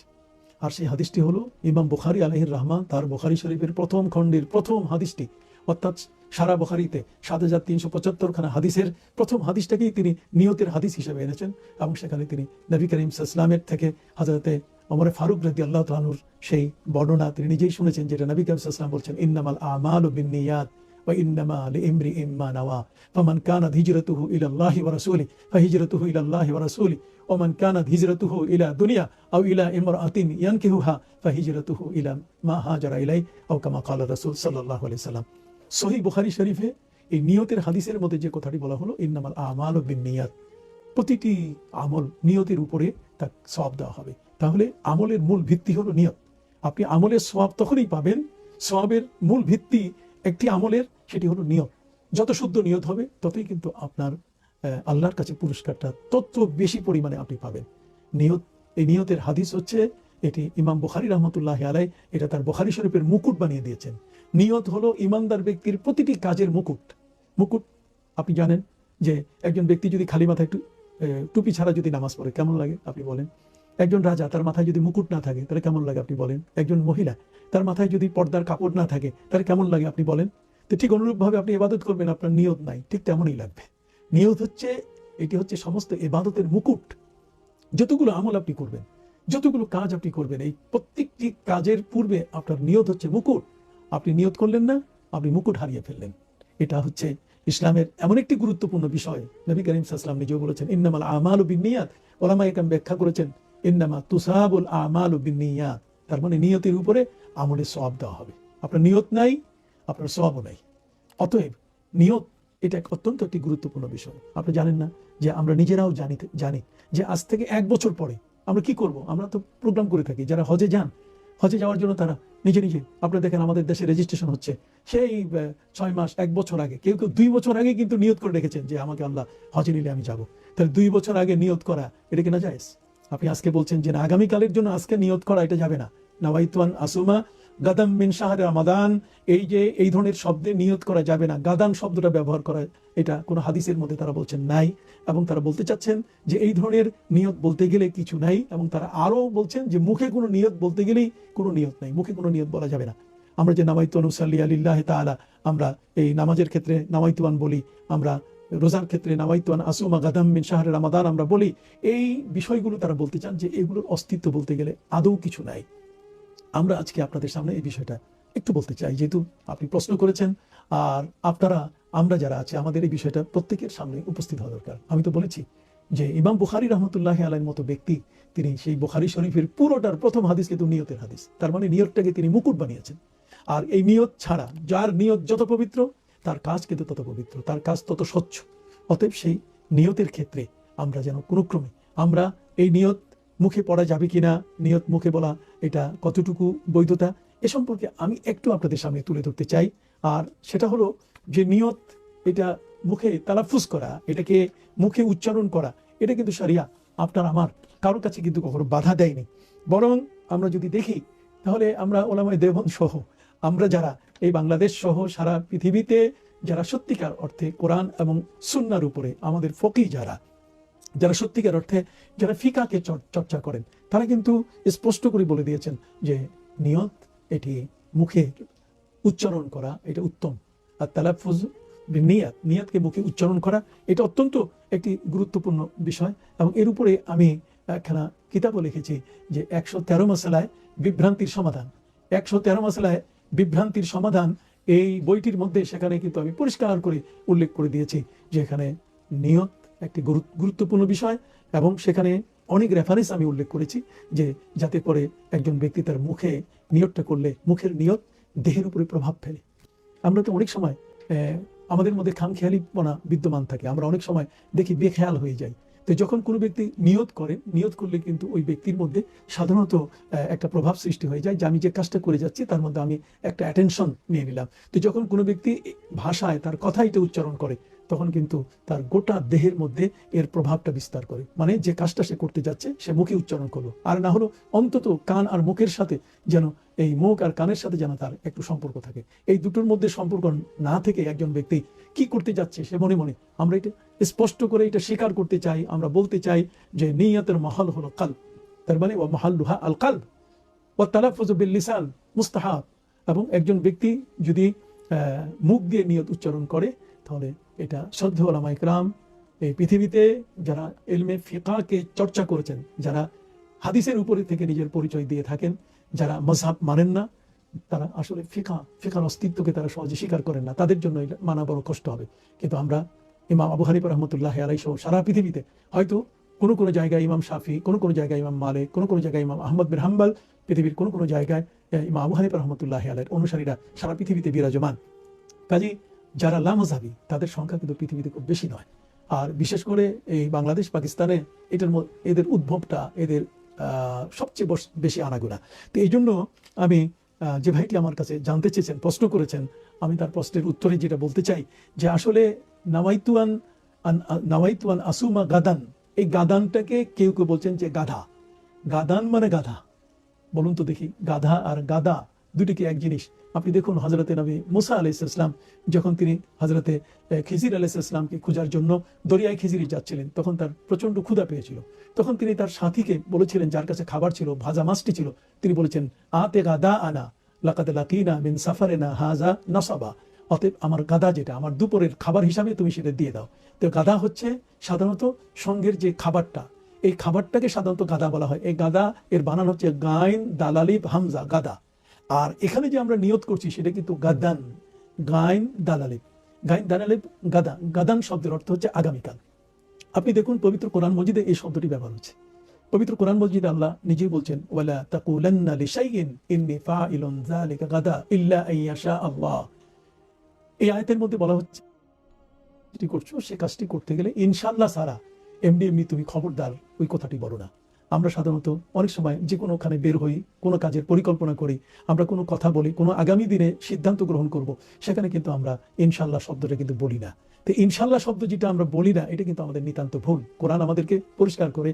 আর সেই হাদিসটি হলো ইমাম বুখারী আলাইহির রহমান তার বুখারী শরীফের প্রথম খণ্ডের প্রথম হাদিসটি, অর্থাৎ সারা বুখারীতে 7375 খানা হাদিসের প্রথম হাদিসটাকেই তিনি নিয়তের হাদিস হিসেবে এনেছেন এবং সেখানে তিনি নবী করিম সাল্লাল্লাহু আলাইহি ওয়াসাল্লামের থেকে হযরতে ওমর ফারুক রাদিয়াল্লাহু তাআলা আনহুর সেই বর্ণনা তিনি নিজেই শুনেছেন, যেটা নবী করিম সাল্লাল্লাহু আলাইহি ওয়াসাল্লাম বলছেন, ইন্নামাল আমালু বিন্নিয়াত ওয়া ইন্নামা লিইমরিইম মা নাওয়া ফামান কানাত হিজরাতুহু ইলাল্লাহি ওয়া রাসূলিহি ফাহিজরাতুহু ইলাল্লাহি ওয়া রাসূলিহি ওয়া মান কানাত হিজরাতুহু ইলা দুনিয়া আও ইলা ইমরাআতিন ইয়ানকিহুহা ফাহিজরাতুহু ইলা মা হাজারা ইলাইহি আও কামা ক্বালা রাসূল সাল্লাল্লাহু আলাইহি ওয়াসাল্লাম। সহিহ বুখারী শরীফে এই নিয়তের হাদিসের মধ্যে যে কথাটি বলা হলো, ইন্নামাল আমালু বিন্নিয়াত, প্রতিটি আমল নিয়তের উপরে তার সওয়াব দেওয়া হবে। তাহলে আমলের মূল ভিত্তি হলো নিয়ত। আপনি আমলের সওয়াব তখনই পাবেন, সওয়াবের মূল ভিত্তি একটি আমলের সেটি হলো নিয়ত। যত শুদ্ধ নিয়ত হবে ততই কিন্তু আপনার আল্লাহর কাছে পুরস্কারটা তত বেশি পরিমাণে আপনি পাবেন। নিয়ত, এই নিয়তের হাদিস হচ্ছে এটি ইমাম বুখারী রাহমাতুল্লাহি আলাইহি এটা তার বুখারী শরীফের মুকুট বানিয়ে দিয়েছেন। নিয়ত হলো ইমানদার ব্যক্তির প্রতিটি কাজের মুকুট। মুকুট আপনি জানেন যে একজন ব্যক্তি যদি খালি মাথায় টুপি ছাড়া যদি নামাজ পড়ে কেমন লাগে আপনি বলেন? একজন রাজা তার মাথায় যদি মুকুট না থাকে তাহলে কেমন লাগে আপনি বলেন? একজন মহিলা তার মাথায় যদি পর্দার কাপড় না থাকে তাহলে কেমন লাগে আপনি বলেন? তো ঠিক অনুরূপভাবে আপনি ইবাদত করবেন, আপনার নিয়ত নাই, ঠিক তেমনই লাগবে। নিয়ত হচ্ছে, এটি হচ্ছে সমস্ত ইবাদতের মুকুট। যতগুলো আমল আপনি করবেন, যতগুলো কাজ আপনি করবেন, এই প্রত্যেকটি কাজের পূর্বে আপনার নিয়ত হচ্ছে মুকুট। আপনি নিয়ত করলেন না, আপনি মুকুট হারিয়ে ফেললেন। এটা হচ্ছে ইসলামের এমন একটি গুরুত্বপূর্ণ বিষয়। নবী করিম সাল্লাল্লাহু আলাইহি ওয়াসাল্লাম নিজেও বলেছেন, ইন্নামাল আমালু বিন্নিয়াত। ওলামায়ে কেরাম ব্যাখ্যা করেছেন, ইন্নামা তুসাবুল আমালু বিন্নিয়াত, তার মানে নিয়তের উপরে আমলের সওয়াব দেওয়া হবে। আপনার নিয়ত নাই, আপনার সওয়াবও নাই। অতএব নিয়ত এটা অত্যন্ত একটি গুরুত্বপূর্ণ বিষয়। আপনি জানেন না যে আমরা নিজেরাও জানি যে আজ থেকে 1 বছর পরে আমরা কি করব। আমরা তো প্রোগ্রাম করে থাকি, যারা হজে যান, হজে যাওয়ার জন্য তারা নিজে নিজে, আপনারা দেখেন আমাদের দেশে রেজিস্ট্রেশন হচ্ছে সেই 6 মাস 1 বছর আগে, কেউ কেউ 2 বছর আগে কিন্তু নিয়ত করে রেখেছেন যে আমাকে আল্লাহ হজে নিলে আমি যাব। তাহলে 2 বছর আগে নিয়ত করা এটা কি না জায়েজ? আপনি আজকে বলছেন যে না, আগামীকালের জন্য আজকে নিয়ত করা এটা যাবে না। নাওয়াইতু আন আসুমা গাদাম মিন শাহরে রমাদান, এই যে এই ধরনের শব্দে নিয়ত করা যাবে না, গাদান শব্দটা ব্যবহার করা এটা কোনো হাদিসের মধ্যে তারা বলছেন নাই, এবং তারা বলতে চাচ্ছেন যে এই ধরনের নিয়ত বলতে গেলে কিছু নাই, এবং তারা আরও বলছেন যে মুখে কোনো নিয়ত বলতে গেলেই কোনো নিয়ত নাই, মুখে কোনো নিয়ত বলা যাবে না। আমরা যে নামাইতু নুসাল্লি আলিল্লাহি তাআলা, আমরা এই নামাজের ক্ষেত্রে নামাইতুয়ান বলি, আমরা রোজার ক্ষেত্রে নামাইতুয়ান আসুমা গাদাম মিন শাহরে রমাদান আমরা বলি। এই বিষয়গুলো তারা বলতে চান যে এগুলোর অস্তিত্ব বলতে গেলে আদৌ কিছু নাই। আমরা আজকে আপনাদের সামনে এই বিষয়টা একটু বলতে চাই, যেহেতু আপনি প্রশ্ন করেছেন, আর আপনারা আমরা যারা আছে আমাদের এই বিষয়টা প্রত্যেকের সামনে উপস্থিত হওয়া দরকার। আমি তো বলেছি যে ইমাম বুখারী রহমতুল্লাহ আলাইহির মতো ব্যক্তি, তিনি সেই বুখারী শরীফের পুরোটার প্রথম হাদিস কিন্তু নিয়তের হাদিস, তার মানে নিয়তটাকে তিনি মুকুট বানিয়েছেন। আর এই নিয়ত ছাড়া, যার নিয়ত যত পবিত্র তার কাজ কিন্তু তত পবিত্র, তার কাজ তত স্বচ্ছ। অতএব সেই নিয়তের ক্ষেত্রে আমরা যেন কোনো ক্রমে আমরা এই নিয়ত মুখে পড়া যাবে কিনা, নিয়ত মুখে বলা এটা কতটুকু বৈধতা, এ সম্পর্কে আমি একটু আপনাদের সামনে তুলে ধরতে চাই। আর সেটা হলো যে নিয়ত এটা মুখে তালাফুজ করা, এটাকে মুখে উচ্চারণ করা, এটা কিন্তু শরিয়া আপনার আমার কারোর কাছে কিন্তু কখনো বাধা দেয়নি। বরং আমরা যদি দেখি তাহলে আমরা ওলামায়ে দেওবন্দ সহ আমরা যারা এই বাংলাদেশ সহ সারা পৃথিবীতে যারা সত্যিকার অর্থে কোরআন এবং সুন্নাহর উপরে আমাদের ফকি যারা সত্যিকার অর্থে যারা ফিকাহকে চর্চা করেন, তারা কিন্তু স্পষ্ট করে বলে দিয়েছেন যে নিয়ত এটি মুখে উচ্চারণ করা এটা উত্তম। আর তালাফুজ নিয়াতকে মুখে উচ্চারণ করা এটা অত্যন্ত একটি গুরুত্বপূর্ণ বিষয়। এবং এর উপরে আমি একখানা কিতাবও লিখেছি যে 113 মাসালায় বিভ্রান্তির সমাধান। 113 মাসালায় বিভ্রান্তির সমাধান, এই বইটির মধ্যে সেখানে কিন্তু আমি পরিষ্কার করে উল্লেখ করে দিয়েছি যে এখানে নিয়ত একটি গুরুত্বপূর্ণ বিষয়, এবং সেখানে অনেক রেফারেন্স আমি উল্লেখ করেছি যে যাতে করে একজন ব্যক্তি তার মুখে নিয়তটা করলে মুখের নিয়ত দেহের উপরে প্রভাব ফেলে। আমরা তো অনেক সময় আমাদের মধ্যে খামখেয়ালিপনা বিদ্যমান থাকে, আমরা অনেক সময় দেখি বেখেয়াল হয়ে যাই। তো যখন কোনো ব্যক্তি নিয়ত করেন, নিয়ত করলে কিন্তু ওই ব্যক্তির মধ্যে সাধারণত একটা প্রভাব সৃষ্টি হয়ে যায় যে আমি যে কাজটা করে যাচ্ছি তার মধ্যে আমি একটা অ্যাটেনশন নিয়ে নিলাম। তো যখন কোনো ব্যক্তি ভাষায় তার কথাইটা উচ্চারণ করে তখন কিন্তু তার গোটা দেহের মধ্যে এর প্রভাবটা বিস্তার করে, মানে যে কাজটা সে করতে যাচ্ছে সে মুখে উচ্চারণ করলো, আর না হলো অন্তত কান আর মুখের সাথে যেন, এই মুখ আর কানের সাথে যেন তার একটু সম্পর্ক থাকে। এই দুটোর মধ্যে সম্পর্ক না থেকে একজন ব্যক্তি কি করতে যাচ্ছে সে মনে মনে, আমরা এটা স্পষ্ট করে এটা স্বীকার করতে চাই, আমরা বলতে চাই যে নিয়তের মহল হলো কলব, তার মানে ওয়া মাহাল্লুহা আল কলব ওয়া তালাফফুযু বিল লিসান মুস্তাহাব। এবং একজন ব্যক্তি যদি মুখ দিয়ে নিয়ত উচ্চারণ করে তাহলে এটা শ্রদ্ধেয় উলামায়ে কেরাম, এই পৃথিবীতে যারা ইলমে ফিকহকে চর্চা করেছেন, যারা হাদিসের উপরে থেকে নিজের পরিচয় দিয়ে থাকেন, যারা মাযহাব মানেন না, তারা আসলে ফিকহার অস্তিত্বকে তারা সহজে স্বীকার করেন না, তাদের জন্য এটা মানা বড় কষ্ট হবে। কিন্তু আমরা ইমাম আবু হানিফা রাহমাতুল্লাহি আলাইহি সহ সারা পৃথিবীতে হয়তো কোনো কোনো জায়গায় ইমাম শাফি, কোনো কোনো জায়গায় ইমাম মালিক, কোনো কোনো জায়গায় ইমাম আহমদ বিন হাম্বল, পৃথিবীর কোনো কোনো জায়গায় ইমাম আবু হানিফা রাহমাতুল্লাহি আলাইহির অনুসারীরা সারা পৃথিবীতে বিরাজমান। কাজী যারা লামাযহাবী তাদের সংখ্যা কিন্তু পৃথিবীতে খুব বেশি নয়। আর বিশেষ করে এই বাংলাদেশ পাকিস্তানে এদের উদ্ভবটা এদের সবচেয়ে বেশি আনাগোনা। তো এই জন্য আমি যে ভাইটি আমার কাছে জানতে চেয়েছেন, প্রশ্ন করেছেন, আমি তার প্রশ্নের উত্তরে যেটা বলতে চাই যে আসলে নাওয়াইতুয়ান আসুমা গাদান, এই গাদানটাকে কেউ কেউ বলছেন যে গাধা, গাদান মানে গাধা। বলুন তো দেখি, গাধা আর গাদা দুটি কি এক জিনিস? আপনি দেখুন হযরতে নবী মুসা আলাইহিস সালাম যখন তিনি হযরতে খিজির আলাইহিস সালামকে খোঁজার জন্য দরিয়ায় খিজিরে যাচ্ছিলেন, তখন তার প্রচন্ড ক্ষুধা পেয়েছিল। তখন তিনি তার সাথীকে বলেছিলেন, যার কাছে খাবার ছিল, ভাজা মাছটি ছিল, তিনি বলেছেন আতে গাদা আনা লাকাদ লাকিনা মিন সাফারিনা হাযা নাসাবা, অতএব আমার গাদা যেটা আমার দুপুরের খাবার হিসাবে তুমি সেটা দিয়ে দাও। তো গাদা হচ্ছে সাধারণত সঙ্গের যে খাবারটা, এই খাবারটাকে সাধারণত গাদা বলা হয়। এই গাদা এর বানান হচ্ছে গাইন দালালিব হামজা, গাদা। আর এখানে যে আমরা নিয়ত করছি সেটা কিন্তু গাদান, গাইন দালালিব, গাইন দালালিব গাদা। গাদান শব্দের অর্থ হচ্ছে আগামীকাল। আপনি দেখুন পবিত্র কোরআন মজিদে এই শব্দটি ব্যবহার হচ্ছে। পবিত্র কোরআন মজিদে আল্লাহ নিজেই বলছেন ওয়ালা তাকুলান্না লিশাইইন ইন্নী ফাইলুন যালিকা গাদা ইল্লা আইয়াশা আল্লাহ। এই আয়াতের মধ্যে বলা হচ্ছে যেটি করছো সে কাজটি করতে গেলে ইনশাআল্লাহ ছাড়া এমনি তুমি খবরদার ওই কথাটি বলো না। আমরা সাধারণত অনেক সময় যে কোনোখানে বের হই, কোনো কাজের পরিকল্পনা করি, আমরা কোনো কথা বলি, কোনো আগামী দিনে সিদ্ধান্ত গ্রহণ করব, সেখানে কিন্তু আমরা ইনশাআল্লাহ শব্দটা কিন্তু বলি না। তো ইনশাআল্লাহ শব্দ যেটা আমরা বলি না, এটা কিন্তু আমাদের নিতান্ত ভুল। কোরআন আমাদেরকে পরিষ্কার করে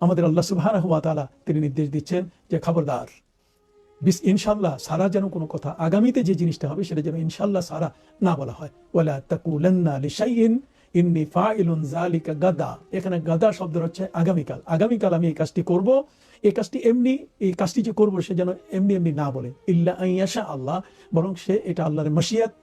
আমাদের আল্লাহ সুবহানাহু ওয়া তাআলা তিনি নির্দেশ দিচ্ছেন যে খবরদার ইনশাআল্লাহ সারা যেন কোনো কথা আগামীতে যে জিনিসটা হবে সেটা যেন ইনশাআল্লাহ সারা না বলা হয়। ওয়ালা তাকুলান্না লিশাইইন ইন্নি ফাইলুন যালিকা গাদা, এখানে গাদা শব্দ হচ্ছে আগামীকাল। আগামীকাল আমি এই কাজটি করব। এই কাজটি এমনি, এই কাজটি যে করবো সে যেন এমনি এমনি না বলে, ইল্লা আইয়াশা আল্লাহ, বরং সে এটা আল্লাহর মাশিয়াত,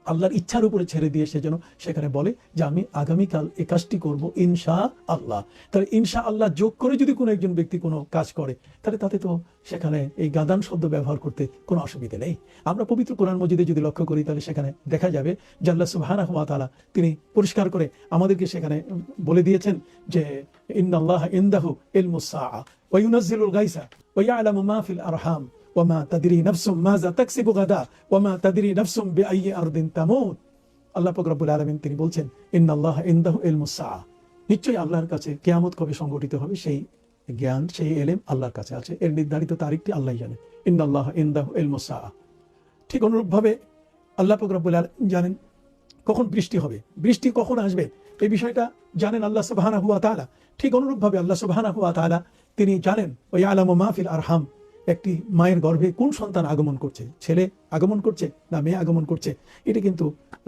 আল্লাহর ইচ্ছার উপরে ছেড়ে দিয়ে সে যেন সেখানে বলে যে আমি আগামীকাল এই কাজটি করব ইনশা আল্লাহ। তাহলে ইনশা আল্লাহ যোগ করে যদি কোনো একজন ব্যক্তি কোনো কাজ করে, তাহলে তাতে তো সেখানে এই গাদান শব্দ ব্যবহার করতে কোনো অসুবিধা নেই। আমরা পবিত্র কোরআন মজিদে যদি লক্ষ্য করি, তাহলে সেখানে দেখা যাবে যে আল্লাহ সুবহানাহু ওয়া তাআলা তিনি পরিষ্কার করে আমাদেরকে সেখানে বলে দিয়েছেন যে ইন্নাল্লাহ ইনদাহু ইলমুস সাআ ওয়া ইউনাজ্জিলুল গায়সা ওয়া ইয়ালামু মা ফিল আরহাম ওয়ামা তাদরি নাফসুম মাযা তাকসিবু গাদা ওয়ামা তাদরি নাফসুম বিআইয়ি আরদিন তামুত। আল্লাহ পাক রব্বুল আলামিন তিনি বলছেন ইন্নাল্লাহ ইনদাহু ইলমুস সাআ, নিশ্চয়ই আল্লাহর কাছে কিয়ামত কবে সংঘটিত হবে সেই জ্ঞান, সেই ইলম আল্লাহর কাছে আছে, এর নির্ধারিত তারিখটি আল্লাহই জানেন। ইন্নাল্লাহ ইনদাহু ইলমুস সাআ। ঠিক অনুরূপভাবে আল্লাহ পাক রব্বুল আলামিন জানেন কখন বৃষ্টি হবে, বৃষ্টি কখন আসবে, এই বিষয়টা জানেন আল্লাহ সুবহানাহু ওয়া তাআলা। ঠিক অনুরূপভাবে আল্লাহ সুবহানাহু ওয়া তাআলা তিনি জানেন ওয়া ইয়ালামু মা ফিল আরহাম, একটি মায়ের গর্ভে কোন সন্তান আগমন করছে, ছেলে আগমন করছে না মেয়ে আগমন করছে, এটা কিন্তু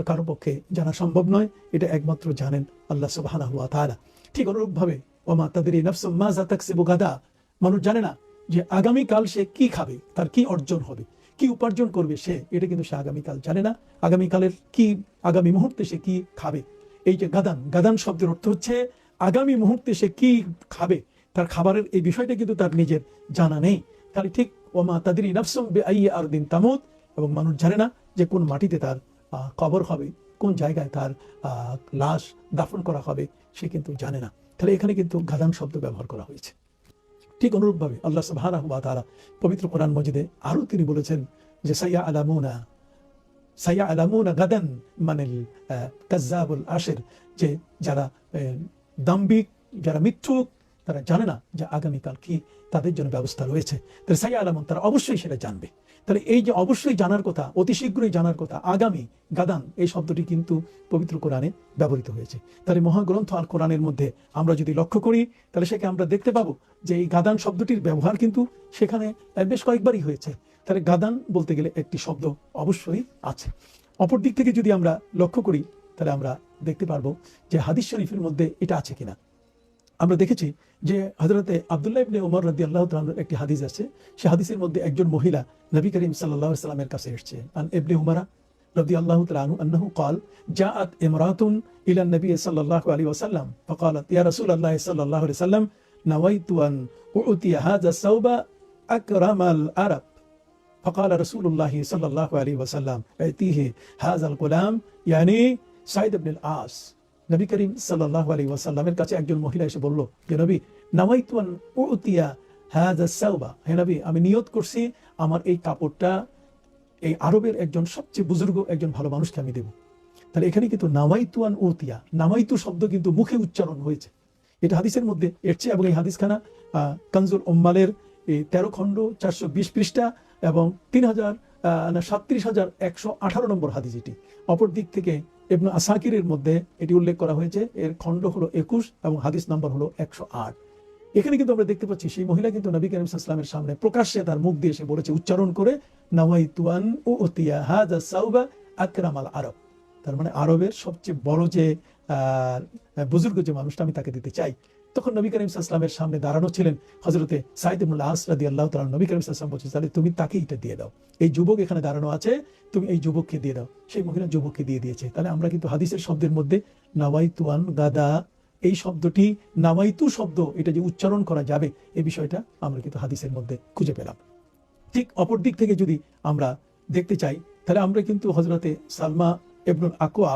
কারো পক্ষে জানা সম্ভব নয়, এটা একমাত্র জানেন আল্লাহ সুবহানাহু ওয়া তাআলা। ঠিক অনুরূপভাবে ওয়ামা তাদরি নাফসুম মাযা তাকসিবু গাদা, মানুষ জানে না যে আগামীকাল সে কি খাবে, তার কি অর্জন হবে, কি উপার্জন করবে সে, এটা কিন্তু সে আগামীকাল জানে না। আগামীকালের কি, আগামী মুহূর্তে সে কি খাবে, এই যে গাদান, গাদান শব্দের অর্থ হচ্ছে আগামী মুহূর্তে সে কি খাবে, তার খাবারের এই বিষয়টা কিন্তু তার নিজের জানা নেই। তাহলে ঠিক ওয়ামা তাদরি নাফসুম বিআইয়ি আরদিন তামুত, এবং মানুষ জানে না যে কোন মাটিতে তার কবর হবে, কোন জায়গায় তার লাশ দাফন করা হবে, সে কিন্তু জানে না। তাহলে এখানে কিন্তু গাদান শব্দ ব্যবহার করা হয়েছে। ঠিক অনুরূপভাবে আল্লাহ সুবহানাহু ওয়া তাআলা পবিত্র কোরআন মজিদে আরো তিনি বলেছেন যে সায়ালামুনা গাদান মানিল কাজ্জাবুল আশির, যে যারা দাম্ভিক, যারা মিথ্যুক, তারা জানে না যে আগামীকাল কি তাদের জন্য ব্যবস্থা রয়েছে। তাহলে সায়ালামুন, তারা অবশ্যই সেটা জানবে। তাহলে এই যে অবশ্যই জানার কথা, অতি শীঘ্রই জানার কথা, আগামী, গাদান, এই শব্দটি কিন্তু পবিত্র কোরআনে ব্যবহৃত হয়েছে। তাহলে মহাগ্রন্থ আল কোরআনের মধ্যে আমরা যদি লক্ষ্য করি, তাহলে সেখানে আমরা দেখতে পাবো যে এই গাদান শব্দটির ব্যবহার কিন্তু সেখানে বেশ কয়েকবারই হয়েছে। তাহলে গাদান বলতে গেলে একটি শব্দ অবশ্যই আছে। অপর দিক থেকে যদি আমরা লক্ষ্য করি, তাহলে আমরা দেখতে পারবো যে হাদিস শরীফের মধ্যে এটা আছে কিনা। আমরা দেখেছি যে হযরতে আব্দুল্লাহ ইবনে উমর রাদিয়াল্লাহু তাআলার একটি হাদিস আছে, সেই হাদিসের মধ্যে একজন মহিলা নবী করিম সাল্লাল্লাহু আলাইহি ওয়াসাল্লামের কাছে এসেছে। আন ইবনে উমর রাদিয়াল্লাহু তাআলা আনহু আন্নাহু قال جاءت امراه الى النبي صلى الله عليه وسلم فقالت يا رسول الله صلى الله عليه وسلم نويت ان اعطي هذا الثوب اكرم العرب فقال رسول الله صلى الله عليه وسلم اعطيه هذا الغلام يعني সাইদ ইবনে আল-আস। নবী করিম সাল্লাল্লাহু আলাইহি ওয়াসাল্লামের কাছে একজন মহিলা এসে বলল যে নবী, নাওয়াইতু আন উতিয়া হাযা সাওবা, হে নবী আমি নিয়ত করছি আমার এই কাপড়টা এই আরবের একজন সবচেয়ে বুজুর্গ একজন ভালো মানুষকে আমি দেব। তাহলে এখানে কিন্তু নাওয়াইতু আন উতিয়া, নাওয়াইতু শব্দ কিন্তু মুখে উচ্চারণ হয়েছে, এটা হাদিসের মধ্যে এসেছে। এবং এই হাদিসখানা কানজুল উম্মালের 13 খণ্ড 420 পৃষ্ঠা এবং 37,118 নম্বর হাদিস এটি। অপর দিক থেকে ইবনে আসাকিরের মধ্যে এটি উল্লেখ করা হয়েছে, এর খণ্ড হলো 21 এবং হাদিস নাম্বার হলো 108। এখানে কিন্তু আমরা দেখতে পাচ্ছি সেই মহিলা কিন্তু নবী করিম সাল্লাল্লাহু আলাইহি ওয়াসাল্লামের সামনে প্রকাশ্যে তার মুখ দিয়ে এসে বলেছে, উচ্চারণ করে, নাওয়াইতু আন উতিয়া হাযা সাওবা আকরামাল আরব, তার মানে আরবের সবচেয়ে বড় যে বুজুর্গ যে মানুষটা আমি তাকে দিতে চাই। তখন নবী করিম সাল্লাল্লাহু আলাইহি ওয়াসাল্লামের সামনে দাঁড়ানো ছিলেন হযরতে সাইদ ইবনে আল-আস রাদিয়াল্লাহু তাআলা। নবী করিম সাল্লাল্লাহু আলাইহি ওয়াসাল্লাম বলছেন, তাহলে তুমি তাকে এটা দিয়ে দাও, এই যুবক এখানে দাঁড়ানো আছে, তুমি এই যুবককে দিয়ে দাও। সেই মহিলা যুবককে দিয়ে দিয়েছে। তাহলে আমরা কিন্তু হাদিসের শব্দের মধ্যে নাওয়াইতু আন গাদা, এই শব্দটি নাওয়াইতু শব্দ, এটা যে উচ্চারণ করা যাবে এই বিষয়টা আমরা কিন্তু হাদিসের মধ্যে খুঁজে পেলাম। ঠিক অপর দিক থেকে যদি আমরা দেখতে চাই, তাহলে আমরা কিন্তু হযরতে সালমা ইবনুল আকওয়া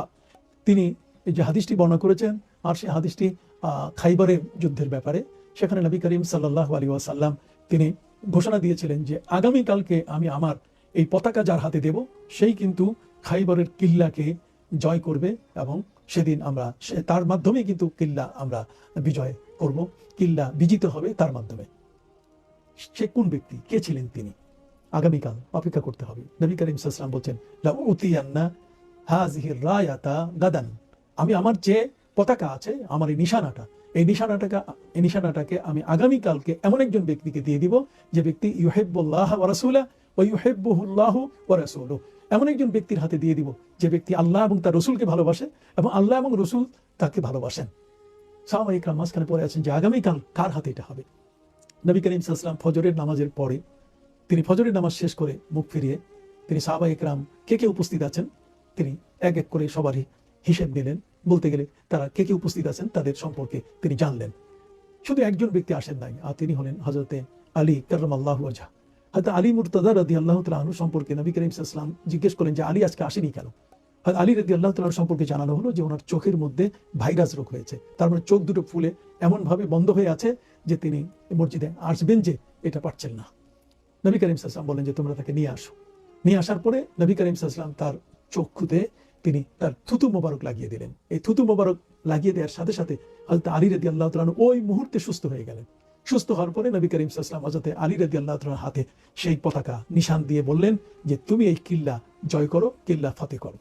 তিনি এই যে হাদিসটি বর্ণনা করেছেন, আর সেই হাদিসটি খাইবারের যুদ্ধের ব্যাপারে। সেখানে নবী করিম সাল্লাল্লাহু আলাইহি ওয়াসাল্লাম তিনি ঘোষণা দিয়েছিলেন যে আগামীকালকে আমি আমার এই পতাকা যার হাতে দেব, সেই কিন্তু খাইবারের কিল্লাকে জয় করবে এবং সেদিন আমরা তার মাধ্যমে কিন্তু কিল্লা আমরা বিজয় করব, কিল্লা বিজিত হবে তার মাধ্যমে। সে কোন ব্যক্তি, কে ছিলেন তিনি, আগামীকাল অপেক্ষা করতে হবে। নবী করিম সাল্লাল্লাহু আলাইহি ওয়াসাল্লাম বলছেন, লা উতিয়ান্না হাযিহি রায়াতা গাদান, আমি আমার যে পতাকা আছে, আমার এই নিশানাটাকে আমি আগামীকালকে এমন একজন ব্যক্তিকে দিয়ে দিব যে ব্যক্তি ইউহিব্বুল্লাহ ওয়া রাসূলা ওয়া ইউহিব্বুহুল্লাহু ওয়া রাসূলুহু, এমন একজন ব্যক্তির হাতে দিয়ে দিব যে ব্যক্তি আল্লাহ এবং তার রসুলকে ভালোবাসে এবং আল্লাহ এবং রসুল তাকে ভালোবাসেন। সাহাবায়ে ইকরাম মাঝখানে পড়ে আছেন যে আগামীকাল কার হাতে এটা হবে। নবী করিম সাল্লাল্লাহু আলাইহি ওয়াসাল্লাম ফজরের নামাজের পরে তিনি ফজরের নামাজ শেষ করে মুখ ফিরিয়ে তিনি সাহাবায়ে ইকরাম কে কে উপস্থিত আছেন তিনি এক এক করে সবারই হিসেব দিলেন। বলতে গেলে তারা কে কে উপস্থিত আছেন তাদের সম্পর্কে তিনি জানলেন। শুধু একজন ব্যক্তি আসেন নাই, আর তিনি হলেন হযরতে আলী কাররামাল্লাহু ওয়াজহা। হযরত আলী মুরতাদা রাদিয়াল্লাহু তাআলা আনহু সম্পর্কে নবী করিম সাল্লাল্লাহু আলাইহি ওয়াসাল্লাম জিজ্ঞেস করলেন যে আলী আজকে আসেনি কেন। হযরত আলী রাদিয়াল্লাহু তাআলা সম্পর্কে জানানো হলো যে ওনার চোখের মধ্যে ভাইরাস রোগ হয়েছে, তার মানে চোখ দুটো ফুলে এমন ভাবে বন্ধ হয়ে আছে যে তিনি মসজিদে আসবেন যে এটা পারছেন না। নবী করিম সাল্লাল্লাহু আলাইহি ওয়াসাল্লাম বলেন যে তোমরা তাকে নিয়ে আসো। নিয়ে আসার পরে নবী করিম সাল্লাল্লাহু আলাইহি ওয়াসাল্লাম তার চক্ষুতে তিনি তার থুতু মোবারক লাগিয়ে দিলেন। এই থুতু মোবারক লাগিয়ে দেওয়ার সাথে সাথে হযরত আলী রাদিয়াল্লাহু তাআলা আনহু ওই মুহূর্তে সুস্থ হয়ে গেলেন। সুস্থ হওয়ার পরে নবী করিম সাল্লাল্লাহু আলাইহি ওয়াসাল্লাম হযরত আলী রাদিয়াল্লাহু তাআলার হাতে সেই পতাকা নিশান দিয়ে বললেন যে তুমি এই কিল্লা জয় করো, কিল্লা ফতেহ করো।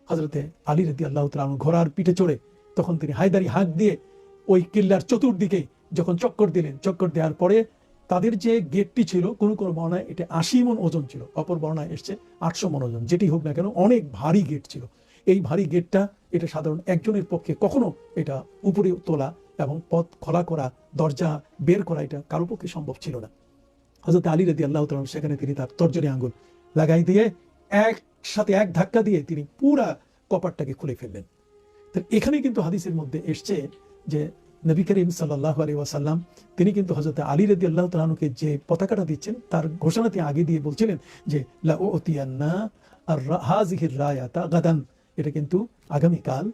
হযরতে আলী রাদিয়াল্লাহু তাআলা আনহু ঘোড়ার পিঠে চড়ে তখন তিনি হায়দারি হাঁক দিয়ে ওই কিল্লার চতুর্দিকে যখন চক্কর দিলেন, চক্কর দেওয়ার পরে তাদের যে গেটটি ছিল কোন কোন বর্ণায় এটা 80 মণ ওজন ছিল, অপর বর্ণায় এসছে 800 মণ ওজন। যেটি হোক না কেন অনেক ভারী গেট ছিল। এই ভারী গেটটা এটা সাধারণ একজনের পক্ষে কখনো এটা উপরে তোলা এবং পথ খোলা করা, দরজা বের করা এটা কারো পক্ষে সম্ভব ছিল না। হযরত আলী রাদিয়াল্লাহু তাআলা সেখানে তিনি তার তর্জনী আঙ্গুল লাগাই দিয়ে একসাথে এক ধাক্কা দিয়ে তিনি পুরা কপাটটাকে খুলে ফেললেন। তো এখানে কিন্তু হাদিসের মধ্যে এসছে যে নবী করিম সাল্লাল্লাহু আলাইহি ওয়াসাল্লাম তিনি কিন্তু হযরত আলী রাদিয়াল্লাহু তাআলা আনহুকে যে পতাকাটা দিচ্ছেন তার ঘোষণা তিনি আগে দিয়ে বলছিলেন যে লা উতিয়ান্না আর হাযিহির রায়াতা গাদান, এটা কিন্তু আগামীকাল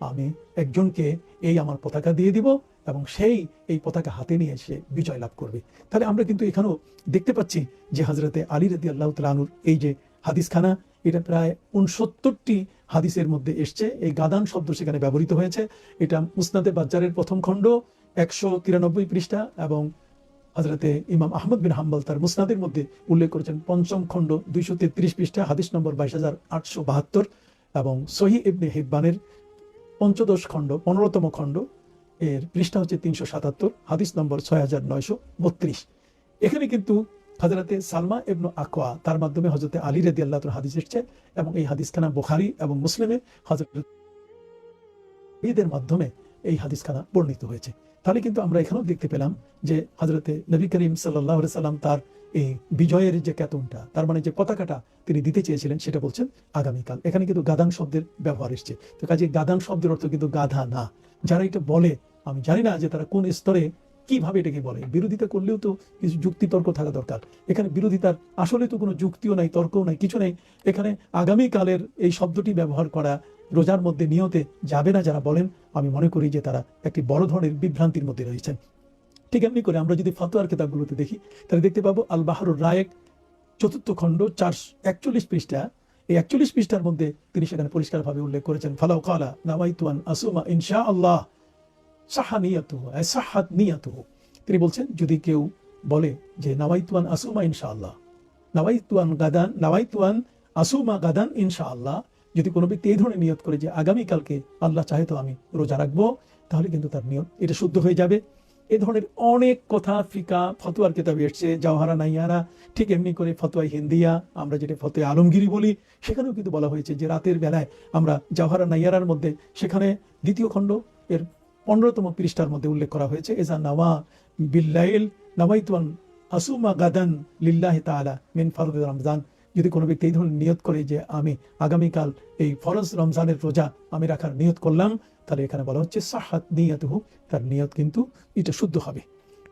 আমি একজনকে এই আমার পতাকা দিয়ে দিব এবং সেই এই পতাকা হাতে নিয়ে এসে বিজয় লাভ করবে। তাহলে আমরা কিন্তু এখানেও দেখতে পাচ্ছি যে হযরতে আলী রাদিয়াল্লাহু তাআলা আনহুর এই যে হাদিসখানা এটা প্রায় 69টি হাদিসের মধ্যে এসছে। এই গাদান শব্দ সেখানে ব্যবহৃত হয়েছে। এটা মুসনাদে বাজ্জারের প্রথম খণ্ড 193 পৃষ্ঠা এবং হযরতে ইমাম আহমদ বিন হাম্বল তার মুসনাদের মধ্যে উল্লেখ করেছেন পঞ্চম খণ্ড 233 পৃষ্ঠা হাদিস নম্বর 22872 এবং সহিহ ইবনে হিব্বানের পঞ্চদশ খণ্ড 15তম খণ্ড এর পৃষ্ঠা হচ্ছে 377 হাদিস নম্বর 6932। এখানে কিন্তু হযরতে সালমা ইবনে আকওয়া তার মাধ্যমে হযরতে আলী রাদিয়াল্লাহু তাআলা হাদিস এসেছে এবং এই হাদিসখানা বুখারী এবং মুসলিমে হযরত ঈদের মাধ্যমে এই হাদিসখানা বর্ণিত হয়েছে। তাহলে কিন্তু আমরা এখানেও দেখতে পেলাম যে হযরতে নবী করিম সাল্লাল্লাহু আলাইহি সাল্লাম তার এই বিজয়ের যে কেতনটা, তার মানে যে পতাকাটা তিনি দিতে চেয়েছিলেন সেটা বলছেন আগামীকাল। এখানে কিন্তু গাদান শব্দের ব্যবহার এসছে। তো কাজে গাদান শব্দের অর্থ কিন্তু গাধা না। যারা এটা বলে আমি জানি না যে তারা কোন স্তরে কিভাবে এটাকে বলে। বিরোধিতা করলেও তো কিছু যুক্তি তর্ক থাকা দরকার। এখানে বিরোধিতার আসলে তো কোনো যুক্তিও নাই, তর্কও নাই, কিছু নেই। এখানে আগামীকালের এই শব্দটি ব্যবহার করা রোজার মধ্যে নিয়তে যাবে না যারা বলেন, আমি মনে করি যে তারা একটি বড় ধরনের বিভ্রান্তির মধ্যে রয়েছেন। ঠিক এমনি করে আমরা যদি ফতোয়ার কিতাবগুলোতে দেখি তাহলে দেখতে পাবো আল বাহরুর রায়েক 4th খণ্ড 441 পৃষ্ঠা। এই 41 পৃষ্ঠার মধ্যে তিনি সেখানে পরিষ্কারভাবে উল্লেখ করেছেন ফালাউ ক্বালা নাওয়াইতু আন আসুমা ইনশাআল্লাহ সাহা নিয়াতুহু সাহাত নিয়াতুহু। তিনি বলছেন যদি কেউ বলে যে নাওয়াইতু আন আসুমা ইনশাআল্লাহ, নাওয়াইতু আন আসুমা গাদান ইনশাআল্লাহ, যদি কোনো ব্যক্তি এই ধরনের নিয়ত করে যে আগামীকালকে আল্লাহ চাহে তো আমি রোজা রাখবো, তাহলে কিন্তু তার নিয়ত এটা শুদ্ধ হয়ে যাবে। এ ধরনের অনেক কথা ফিকা ফতোয়ার কিতাবে এসছে, জাওহারা নাইয়ারা, ঠিক এমনি করে ফতোয়া হিন্দিয়া আমরা যেটা ফতোয়া আলমগিরি বলি, সেখানেও কিন্তু বলা হয়েছে যে রাতের বেলায় আমরা জাওহারা নাইয়ারার মধ্যে সেখানে 2য় খণ্ড এর 15তম পৃষ্ঠার মধ্যে উল্লেখ করা হয়েছে এজা নাওয়া বিল্লাইল নাওয়াইতু আন আসুমা গাদান লিল্লাহি তাআলা মিন ফরদ রমজান। যদি কোনো ব্যক্তি এই ধরনের নিয়ত করে যে আমি আগামীকাল এই ফরজ রমজানের রোজা আমি রাখার নিয়ত করলাম, তাহলে এখানে বলা হচ্ছে সাহাত নিয়াতুহু, তার নিয়ত কিন্তু এটা শুদ্ধ হবে।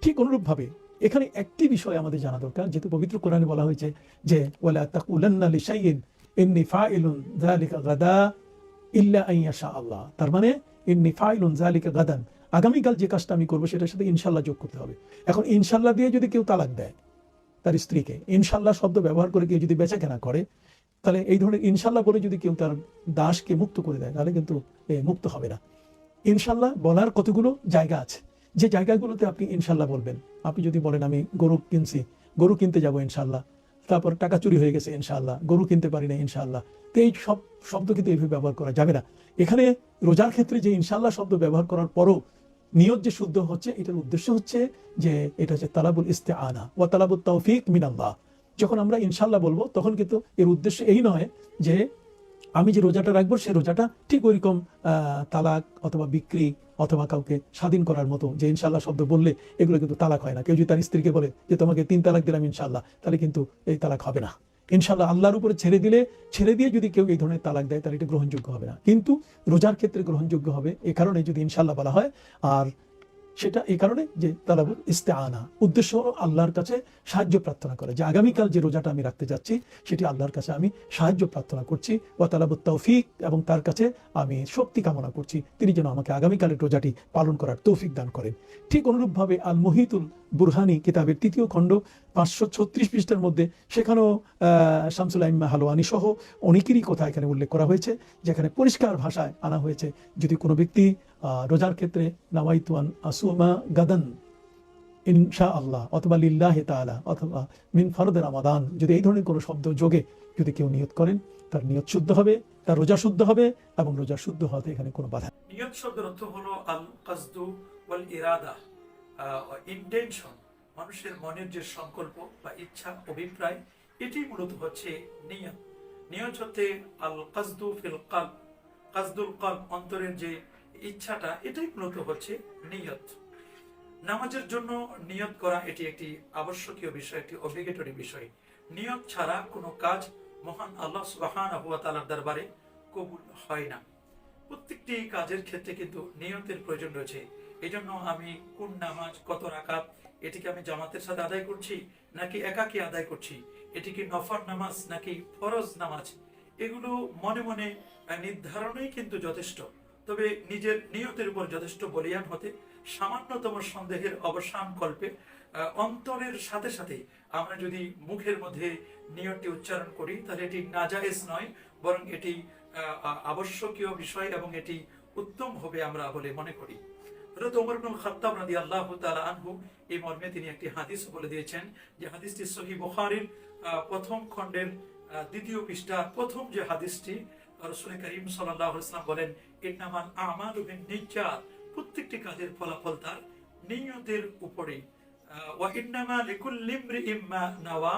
ঠিক অনুরূপভাবে এখানে একটি বিষয় আমাদের জানা দরকার, যেহেতু পবিত্র কোরআনে বলা হয়েছে যে ওয়ালা তাকুলান্না লিশাইইন ইন্নী ফাইলুন যালিকা গাদা ইল্লা আন ইয়াশা আল্লাহ, তার মানে ইন্নী ফাইলুন যালিকা গাদান, আগামীকাল যে কাজটা আমি করবো সেটার সাথে ইনশাআল্লাহ যোগ করতে হবে। এখন ইনশাআল্লাহ দিয়ে যদি কেউ তালাক দেয় তার স্ত্রীকে, ইনশাআল্লাহ শব্দ ব্যবহার করে কেউ যদি বেচাকেনা করে, তাহলে এই ধরনের ইনশাআল্লাহ বলে যদি কেউ তার দাসকে মুক্ত করে দেয় তাহলে কিন্তু মুক্ত হবে না। ইনশাআল্লাহ বলার কতগুলো জায়গা আছে, যে জায়গাগুলোতে আপনি ইনশাআল্লাহ বলবেন। আপনি যদি বলেন আমি গরু কিনছি, গরু কিনতে যাবো ইনশাআল্লাহ, তারপর টাকা চুরি হয়ে গেছে ইনশাআল্লাহ, গরু কিনতে পারি না ইনশাআল্লাহ, তো এই সব শব্দ কিন্তু এইভাবে ব্যবহার করা যাবে না। এখানে রোজার ক্ষেত্রে যে ইনশাআল্লাহ শব্দ ব্যবহার করার পরও নিয়ত যে শুদ্ধ হচ্ছে, এটার উদ্দেশ্য হচ্ছে যে এটা হচ্ছে তালাবুল ইস্তেআনা ওয়া তালাবুত তাওফিক মিনাল্লাহ, যখন আমরা ইনশাল্লাহ বলবো তখন কিন্তু এর উদ্দেশ্য এই নয় যে আমি যে রোজাটা রাখবো সেই রোজাটা ঠিক ওইরকম তালাক অথবা বিক্রি অথবা কাউকে স্বাধীন করার মতো, যে ইনশাল্লাহ শব্দ বললে এগুলো কিন্তু তালাক হয় না। কেউ যদি তার স্ত্রীকে বলে যে তোমাকে 3 তালাক দিলাম ইনশাল্লাহ, তাহলে কিন্তু এই তালাক হবে না। ইনশাল্লাহ আল্লাহর উপরে ছেড়ে দিয়ে যদি কেউ এই ধরনের তালাক দেয় তাহলে এটা গ্রহণযোগ্য হবে না। কিন্তু রোজার ক্ষেত্রে গ্রহণযোগ্য হবে এ কারণে যদি ইনশাল্লাহ বলা হয়, আর সেটা এই কারণে যে তালাবুল ইস্তেআনা, উদ্দেশ্য হলো আল্লাহর কাছে সাহায্য প্রার্থনা করে, যে আগামীকাল যে রোজাটা আমি রাখতে যাচ্ছি সেটি আল্লাহর কাছে আমি সাহায্য প্রার্থনা করছি, ওয়া তালাবুত তৌফিক, এবং তার কাছে আমি শক্তি কামনা করছি তিনি যেন আমাকে আগামীকালের রোজাটি পালন করার তৌফিক দান করেন। ঠিক অনুরূপভাবে আল মুহিতুল বুরহানি কিতাবের 3য় খণ্ড 536 পৃষ্ঠার মধ্যে সেখানেও শামসুল আইম্মা হালওয়ানি সহ অনেকেরই কথা এখানে উল্লেখ করা হয়েছে, যেখানে পরিষ্কার ভাষায় আনা হয়েছে যদি কোনো ব্যক্তি রোজার ক্ষেত্রে নাওয়াইতু আন আসুমা গাদান ইনশাআল্লাহ অথবা লিল্লাহি তাআলা অথবা মিন ফরদ রমাদান, যদি এই ধরনের কোনো শব্দ যোগে যদি কেউ নিয়ত করেন তার নিয়ত শুদ্ধ হবে, তার রোজা শুদ্ধ হবে, এবং রোজা শুদ্ধ হতে এখানে কোনো বাধা। নিয়ত শব্দের অর্থ হলো আল কাসদু ওয়াল ইরাদা, ইন্টেনশন, মানুষের মনের যে সংকল্প বা ইচ্ছা অভিপ্রায়, এটি মূলত হচ্ছে নিয়ত। নিয়ত হচ্ছে আল কাসদু ফিল কলব, কাসদুল কলব, অন্তরের যে ইচ্ছাটা, এটাই মূলত হচ্ছে নিয়ত। নামাজের জন্য নিয়ত করা এটি একটি আবশ্যকীয় বিষয়, একটি অব্লিগেটরি বিষয়। নিয়ত ছাড়া কোনো কাজ মহান আল্লাহ সুবহানাহু ওয়া তাআলার দরবারে কবুল হয় না। প্রত্যেকটি কাজের ক্ষেত্রে কিন্তু নিয়তের প্রয়োজন রয়েছে। এই জন্য আমি কোন নামাজ কত রাকাত, এটিকে আমি জামাতের সাথে আদায় করছি নাকি একাকী আদায় করছি, এটি কি নফল নামাজ নাকি ফরজ নামাজ, এগুলো মনে মনে নির্ধারণই কিন্তু যথেষ্ট। তবে নিজের নিয়তের উপর যথেষ্ট বলিয়ান হতে সামান্যতম সন্দেহের অবসান কল্পে অন্তরের সাথে সাথে আমরা যদি মুখের মধ্যে নিয়তটি উচ্চারণ করি তাহলে এটি নাজায়েজ নয়, বরং এটি আবশ্যকীয় বিষয় এবং এটি উত্তম হবে আমরা বলে মনে করি। হযরত ওমর ইবনুল খাত্তাব রাদিয়াল্লাহু তাআলা আনহু এই মর্মে তিনি একটি হাদিস বলে দিয়েছেন, যে হাদিসটি সহিহ বুখারীর 1ম খণ্ডের 2য় পৃষ্ঠা প্রথম যে হাদিসটি, রাসূল করিম সাল্লাল্লাহু আলাইহি ওয়াসাল্লাম বলেন, ইন্নামাল আমালু বিন্নিয়াত, প্রত্যেকটি কাজের ফলাফল তার নিয়তের উপরে, ওয়া ইন্নামা লিকুল্লি ইমরিইম মা নাওয়া,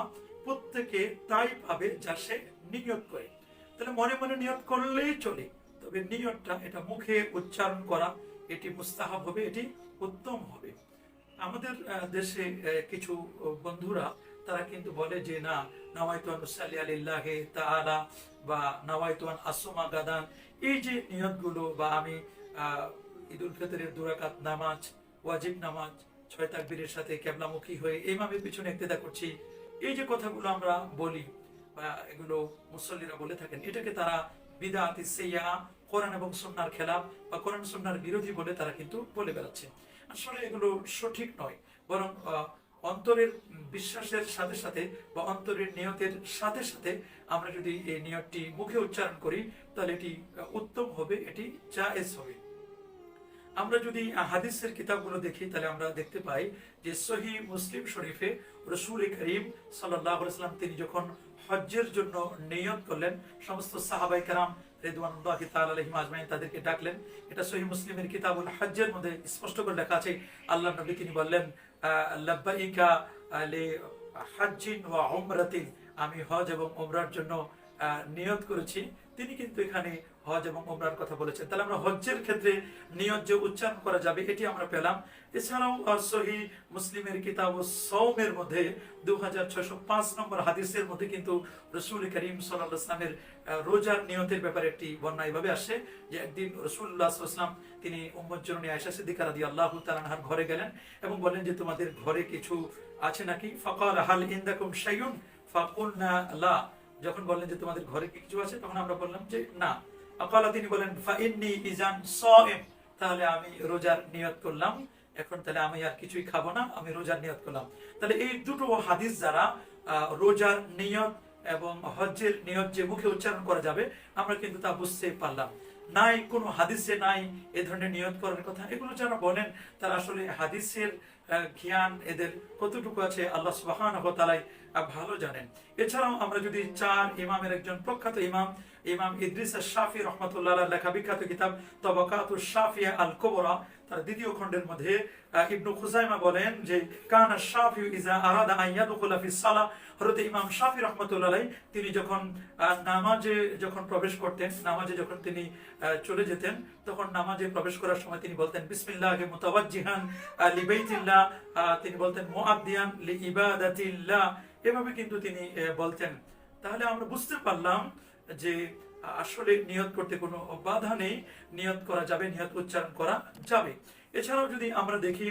প্রত্যেকে তাই পাবে যা সে নিয়ত করে। তাহলে মনে মনে নিয়ত করলেই চলে, তবে নিয়তটা এটা মুখে উচ্চারণ করা এটি মুস্তাহাব হবে, এটি উত্তম হবে। আমাদের দেশে কিছু বন্ধুরা তারা কিন্তু বলে যে না, নাওয়াইতু আন উসাল্লি আলিল্লাহি তাআলা বা নাওয়াইতু আন আসুমা গাদান, এই যে নিয়তগুলো, বা আমি ঈদুল ফিতরের 2 রাকাত নামাজ, ওয়াজিব নামাজ 6 তাকবীরের সাথে কিবলামুখী হয়ে ইমামের পিছনে ইক্তেদা করছি, এই যে কথাগুলো আমরা বলি বা এগুলো মুসল্লিরা বলে থাকেন, এটাকে তারা বিদআতি সাইয়্যা, কোরআন এবং সুন্নাহর খেলাফ বা কোরআন সুন্নাহর বিরোধী বলে তারা কিন্তু বলে বেড়াচ্ছে। আসলে এগুলো সঠিক নয়, বরং অন্তরের বিশ্বাসের সাথে সাথে বা অন্তরের নিয়তের সাথে সাথে আমরা যদি এই নিয়তটি মুখে উচ্চারণ করি তাহলে এটি উত্তম হবে, এটি জায়েজ হবে। আমরা যদি হাদিসের কিতাবগুলো দেখি তাহলে আমরা দেখতে পাই যে সহিহ মুসলিম শরীফে রাসূল করিম সাল্লাল্লাহু আলাইহি ওয়াসাল্লাম তিনি যখন হজ্জের জন্য নিয়ত করলেন, সমস্ত সাহাবায়ে কেরাম রিদওয়ানুল্লাহি তাআলা আলাইহিম আজমাইন তাদেরকে ডাকলেন। এটা সহিহ মুসলিমের কিতাবুল হজ্জের মধ্যে স্পষ্ট করে লেখা আছে, আল্লাহর নবী তিনি বললেন, লাব্বাইকা লি হাজ্জিন ওয়া উমরাতিন, আমি হজ এবং উমরার জন্য নিয়ত করেছি। তিনি কিন্তু এখানে হজ এবং উমরার কথা বলেছেন। তাহলে আমরা হজ্জের ক্ষেত্রে নিয়ত যে উচ্চারণ করা যাবে এটি আমরা পেলাম। এছাড়াও সহিহ মুসলিমের কিতাব সওমের মধ্যে 2605 নম্বর হাদিসের মধ্যে কিন্তু রাসূল করিম সাল্লাল্লাহু আলাইহি ওয়াসাল্লামের রোজার নিয়তের ব্যাপারে একটি বর্ণনা এইভাবে আসে যে একদিন রাসূলুল্লাহ সাল্লাল্লাহু আলাইহি ওয়াসাল্লাম তিনি উম্মুল জননী আয়েশা সিদ্দিকা রাদিয়াল্লাহু তাআলা আনহার ঘরে গেলেন এবং বললেন যে তোমাদের ঘরে কিছু আছে নাকি? ফাকালা হাল ইনদাকুম শাইউন ফাকুলনা লা, যখন বললেন যে তোমাদের ঘরে কিছু আছে তখন আমরা বললাম যে না। আকালা, তিনি বলেন ফা ইন্নী ইজান সাইম, তাহলে আমি রোজার নিয়ত করলাম, এখন তাহলে আমি আর কিছুই খাবো না, আমি রোজার নিয়ত করলাম। তাহলে এই দুটো হাদিস দ্বারা রোজার নিয়ত এবং হজ্জের নিয়ত যে মুখে উচ্চারণ করা যাবে আমরা কিন্তু তা বুঝতে পারলাম। নাই কোনো হাদিসে নাই এ ধরনের নিয়ত করার কথা। এগুলো যারা বলেন তারা আসলে হাদিসের জ্ঞান এদের কতটুকু আছে আল্লাহ সুবহানাহু ওয়া তাআলা ভালো জানেন। এছাড়াও আমরা যদি চার ইমামের একজন প্রখ্যাত ইমাম ইদ্রিস আশ-শাফি রাহমাতুল্লাহ আলাইহির লেখা বিখ্যাত কিতাব তাবাকাতুশ শাফিয়া আল কুবরা তার দ্বিতীয় খণ্ডের মধ্যে ইবনু খুজাইমা বলেন যে কানা শাফি ইজা আরাদা আন ইয়াদখুলা ফিস সালাহ, হযরত ইমাম শাফি রাহমাতুল্লাহ আলাইহি তিনি যখন নামাজে প্রবেশ করতেন, নামাজে যখন তিনি চলে যেতেন, তখন নামাজে প্রবেশ করার সময় তিনি বলতেন বিসমিল্লাহি মুতাওয়াজ্জিহান লিবাইতিল্লাহ, তিনি বলতেন মুআদ্দিয়ান লিইবাদাতিল্লাহ, এভাবে কিন্তু তিনি বলতেন। তাহলে আমরা বুঝতে পারলাম যে আসলে নিয়ত করতে কোনো বাধা নেই, নিয়ত করা যাবে, নিয়ত উচ্চারণ করা যাবে। এছাড়াও যদি আমরা দেখি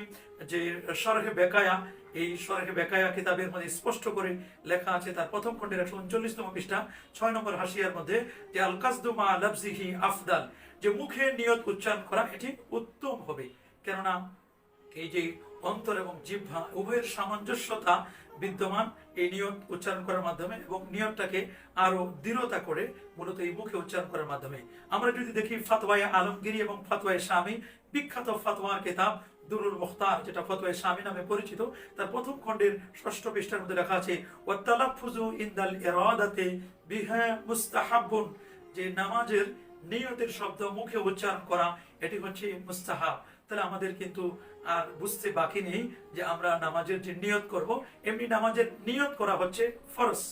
যে শরহে বেকায়া, এই শরহে বেকায়া কিতাবের মধ্যে স্পষ্ট করে লেখা আছে তার প্রথম খণ্ডের 139তম পৃষ্ঠা 6 নম্বর হাসিয়ার মধ্যে যে আল কাসদু মা লাফজিহি আফদাল, যে মুখে নিয়ত উচ্চারণ করা এটি উত্তম হবে, কেননা এই যে অন্তর এবং জিহ্বা উভয়ের সামঞ্জস্যতা বিদ্যমান এই নিয়ত উচ্চারণ করার মাধ্যমে, এবং নিয়তটাকে আরো দৃঢ়তা করে মূলত এই মুখে উচ্চারণ করার মাধ্যমে। আমরা যদি দেখি ফাতওয়ায়ে আলমগীরি এবং ফাতওয়ায়ে শামী, বিখ্যাত ফাতওয়ার কিতাব দুরুল মুখতার, যেটা ফাতওয়ায়ে শামী নামে পরিচিত, তার প্রথম খণ্ডের 6ষ্ঠ পৃষ্ঠার মধ্যে লেখা আছে ওয়া তালাফফুযু ইনদাল ইরাদাতি বিহা মুস্তাহাব্বুন, যে নামাজের নিয়তের শব্দ মুখে উচ্চারণ করা এটি হচ্ছে মুস্তাহাব। তাহলে আমাদের কিন্তু আর বুঝতে বাকি নেই যে আমরা নামাজের যে নিয়ত করব, এমনি নামাজের নিয়ত করা হচ্ছে ফরজ।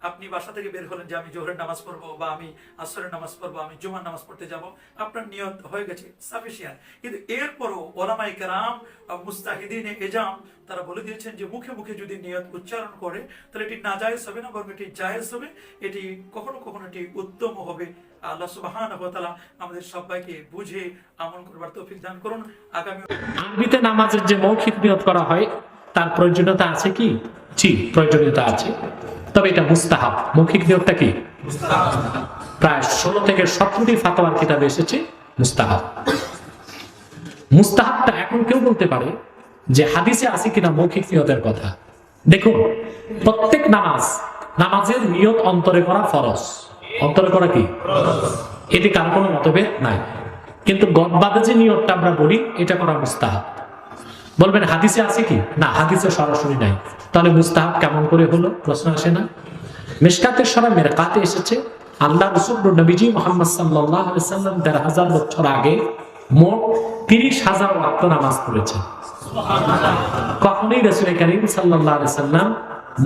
আপনি বাসা থেকে বের হলেন যে আমি জোহরের নামাজ পড়বো, বা আমি আসরের নামাজ পড়বো, আমি জুমার নামাজ পড়তে যাব, আপনার নিয়ত হয়ে গেছে, সাফিসিয়েন্ট। কিন্তু এরপরও ওলামায়ে কেরাম মুস্তাহিদিনে এজাম তারা বলে দিয়েছেন যে মুখে মুখে যদি নিয়ত উচ্চারণ করে তাহলে এটি নাজায়েজ হবে না, বরং এটি জায়েজ হবে, এটি কখনো কখনো এটি উত্তম হবে। আল্লাহ সুবহানাহু ওয়া তাআলা আমাদের সবাইকে বুঝে আমল করবার তৌফিক দান করুন। আগামী আরবিতে নামাজের যে মৌখিক নিয়ত করা হয় তার প্রয়োজনীয়তা আছে কি? জি, প্রয়োজনীয়তা আছে, তবে এটা মুস্তাহাব। মৌখিক নিয়তটা কি? প্রায় 16 থেকে 17টি ফাতোয়ার কিতাবে এসেছে মুস্তাহাব। মুস্তাহাবটা এখন কেউ বলতে পারে যে হাদিসে আছে কিনা মৌখিক নিয়তের কথা। দেখুন, প্রত্যেক নামাজের নিয়ত অন্তরে করা ফরজ। অন্তরে করা কি? এতে কার কোনো মতভেদ নাই। কিন্তু গদবাদে যে নিয়তটা আমরা বলি এটা করা মুস্তাহাব। বলবেন হাদিসে আছে কি? না, হাদিসে সরাসরি নাই। তাহলে মুস্তাহাব কেমন করে হলো? প্রশ্ন আসে না? মিশকাতের সরাহ মিরকাতে এসেছে আল্লাহ রাসূল নবীজি মুহাম্মদ সাল্লাল্লাহু আলাইহি ওয়াসাল্লাম ১৫০০ বছর আগে মোট ৩০,০০০ ওয়াক্ত নামাজ পড়েছেন। কখনোই রাসূল কারীম সাল্লাল্লাহু আলাইহি ওয়াসাল্লাম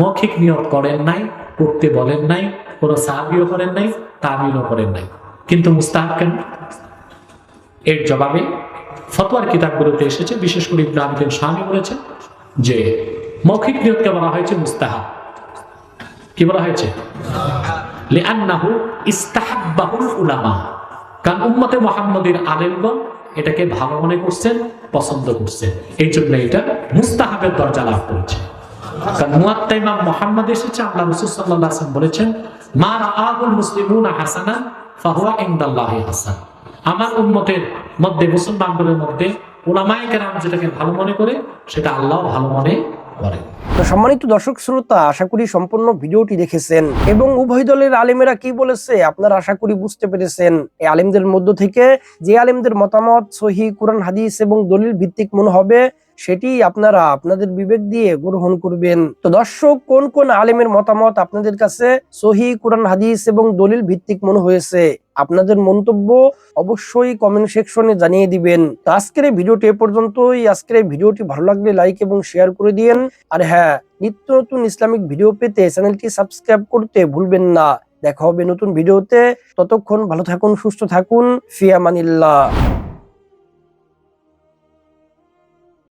মৌখিক নিয়ত করেন নাই, করতে বলেন নাই, কোন সাহাবীও করেন নাই, তাবিঈনও করেন নাই। কিন্তু মুস্তাহাব কেন? এর জবাবে ফতোয়ার কিতাবগুলোতে এসেছে, বিশেষ করে ইবনে আবিদিন শামী বলেছেন যে মৌখিক নিয়তকে বলা হয়েছে মুস্তাহাব। কি বলা হয়েছে? লিআন্নাহু ইস্তাহাব্বাহুল উলামা, কারণ উম্মতে মুহাম্মাদের আলেমগণ এটাকে ভালো মনে করছেন, পছন্দ করছেন, এই জন্য এটা মুস্তাহাবের দরজা লাভ করেছে। কারণ মুওয়াত্তা ইমাম মুহাম্মদ এসেছে, আল্লাহ রাসূল সাল্লাল্লাহু আলাইহি ওয়াসাল্লাম বলেছেন মা রাআহুল মুসলিমুনা হাসানান ফাহুয়া ইনদাল্লাহি হাসান। আমার উম্মতের মধ্যে, মুসলমানদের মধ্যে উলামায়ে কেরাম যেটাকে ভালো মনে করে সেটা আল্লাহ ভালো মনে করে। তো সম্মানিত দর্শক শ্রোতা, আশা করি সম্পূর্ণ ভিডিওটি দেখেছেন এবং উভয় দলের আলেমেরা কি বলেছে আপনারা আশা করি বুঝতে পেরেছেন। এই আলেমদের মধ্য থেকে যে আলেমদের মতামত সহিহ কুরআন হাদিস এবং দলিল ভিত্তিক মনে হবে সেটি আপনারা আপনাদের বিবেক দিয়ে গ্রহণ করবেন। তো দর্শক, কোন কোন আলেমের মতামত আপনাদের কাছে সহিহ কুরআন হাদিস এবং দলিল ভিত্তিক মনে হয়েছে আপনাদের মন্তব্য অবশ্যই কমেন্ট সেকশনে জানিয়ে দিবেন। তো আজকের এই ভিডিওটি এ পর্যন্তই। আজকের এই ভিডিওটি ভালো লাগলে লাইক এবং শেয়ার করে দিন। আর হ্যাঁ, নিত্য নতুন ইসলামিক ভিডিও পেতে চ্যানেলটি সাবস্ক্রাইব করতে ভুলবেন না। দেখা হবে নতুন ভিডিওতে। ততক্ষণ ভালো থাকুন, সুস্থ থাকুন। ফি আমানিল্লাহ।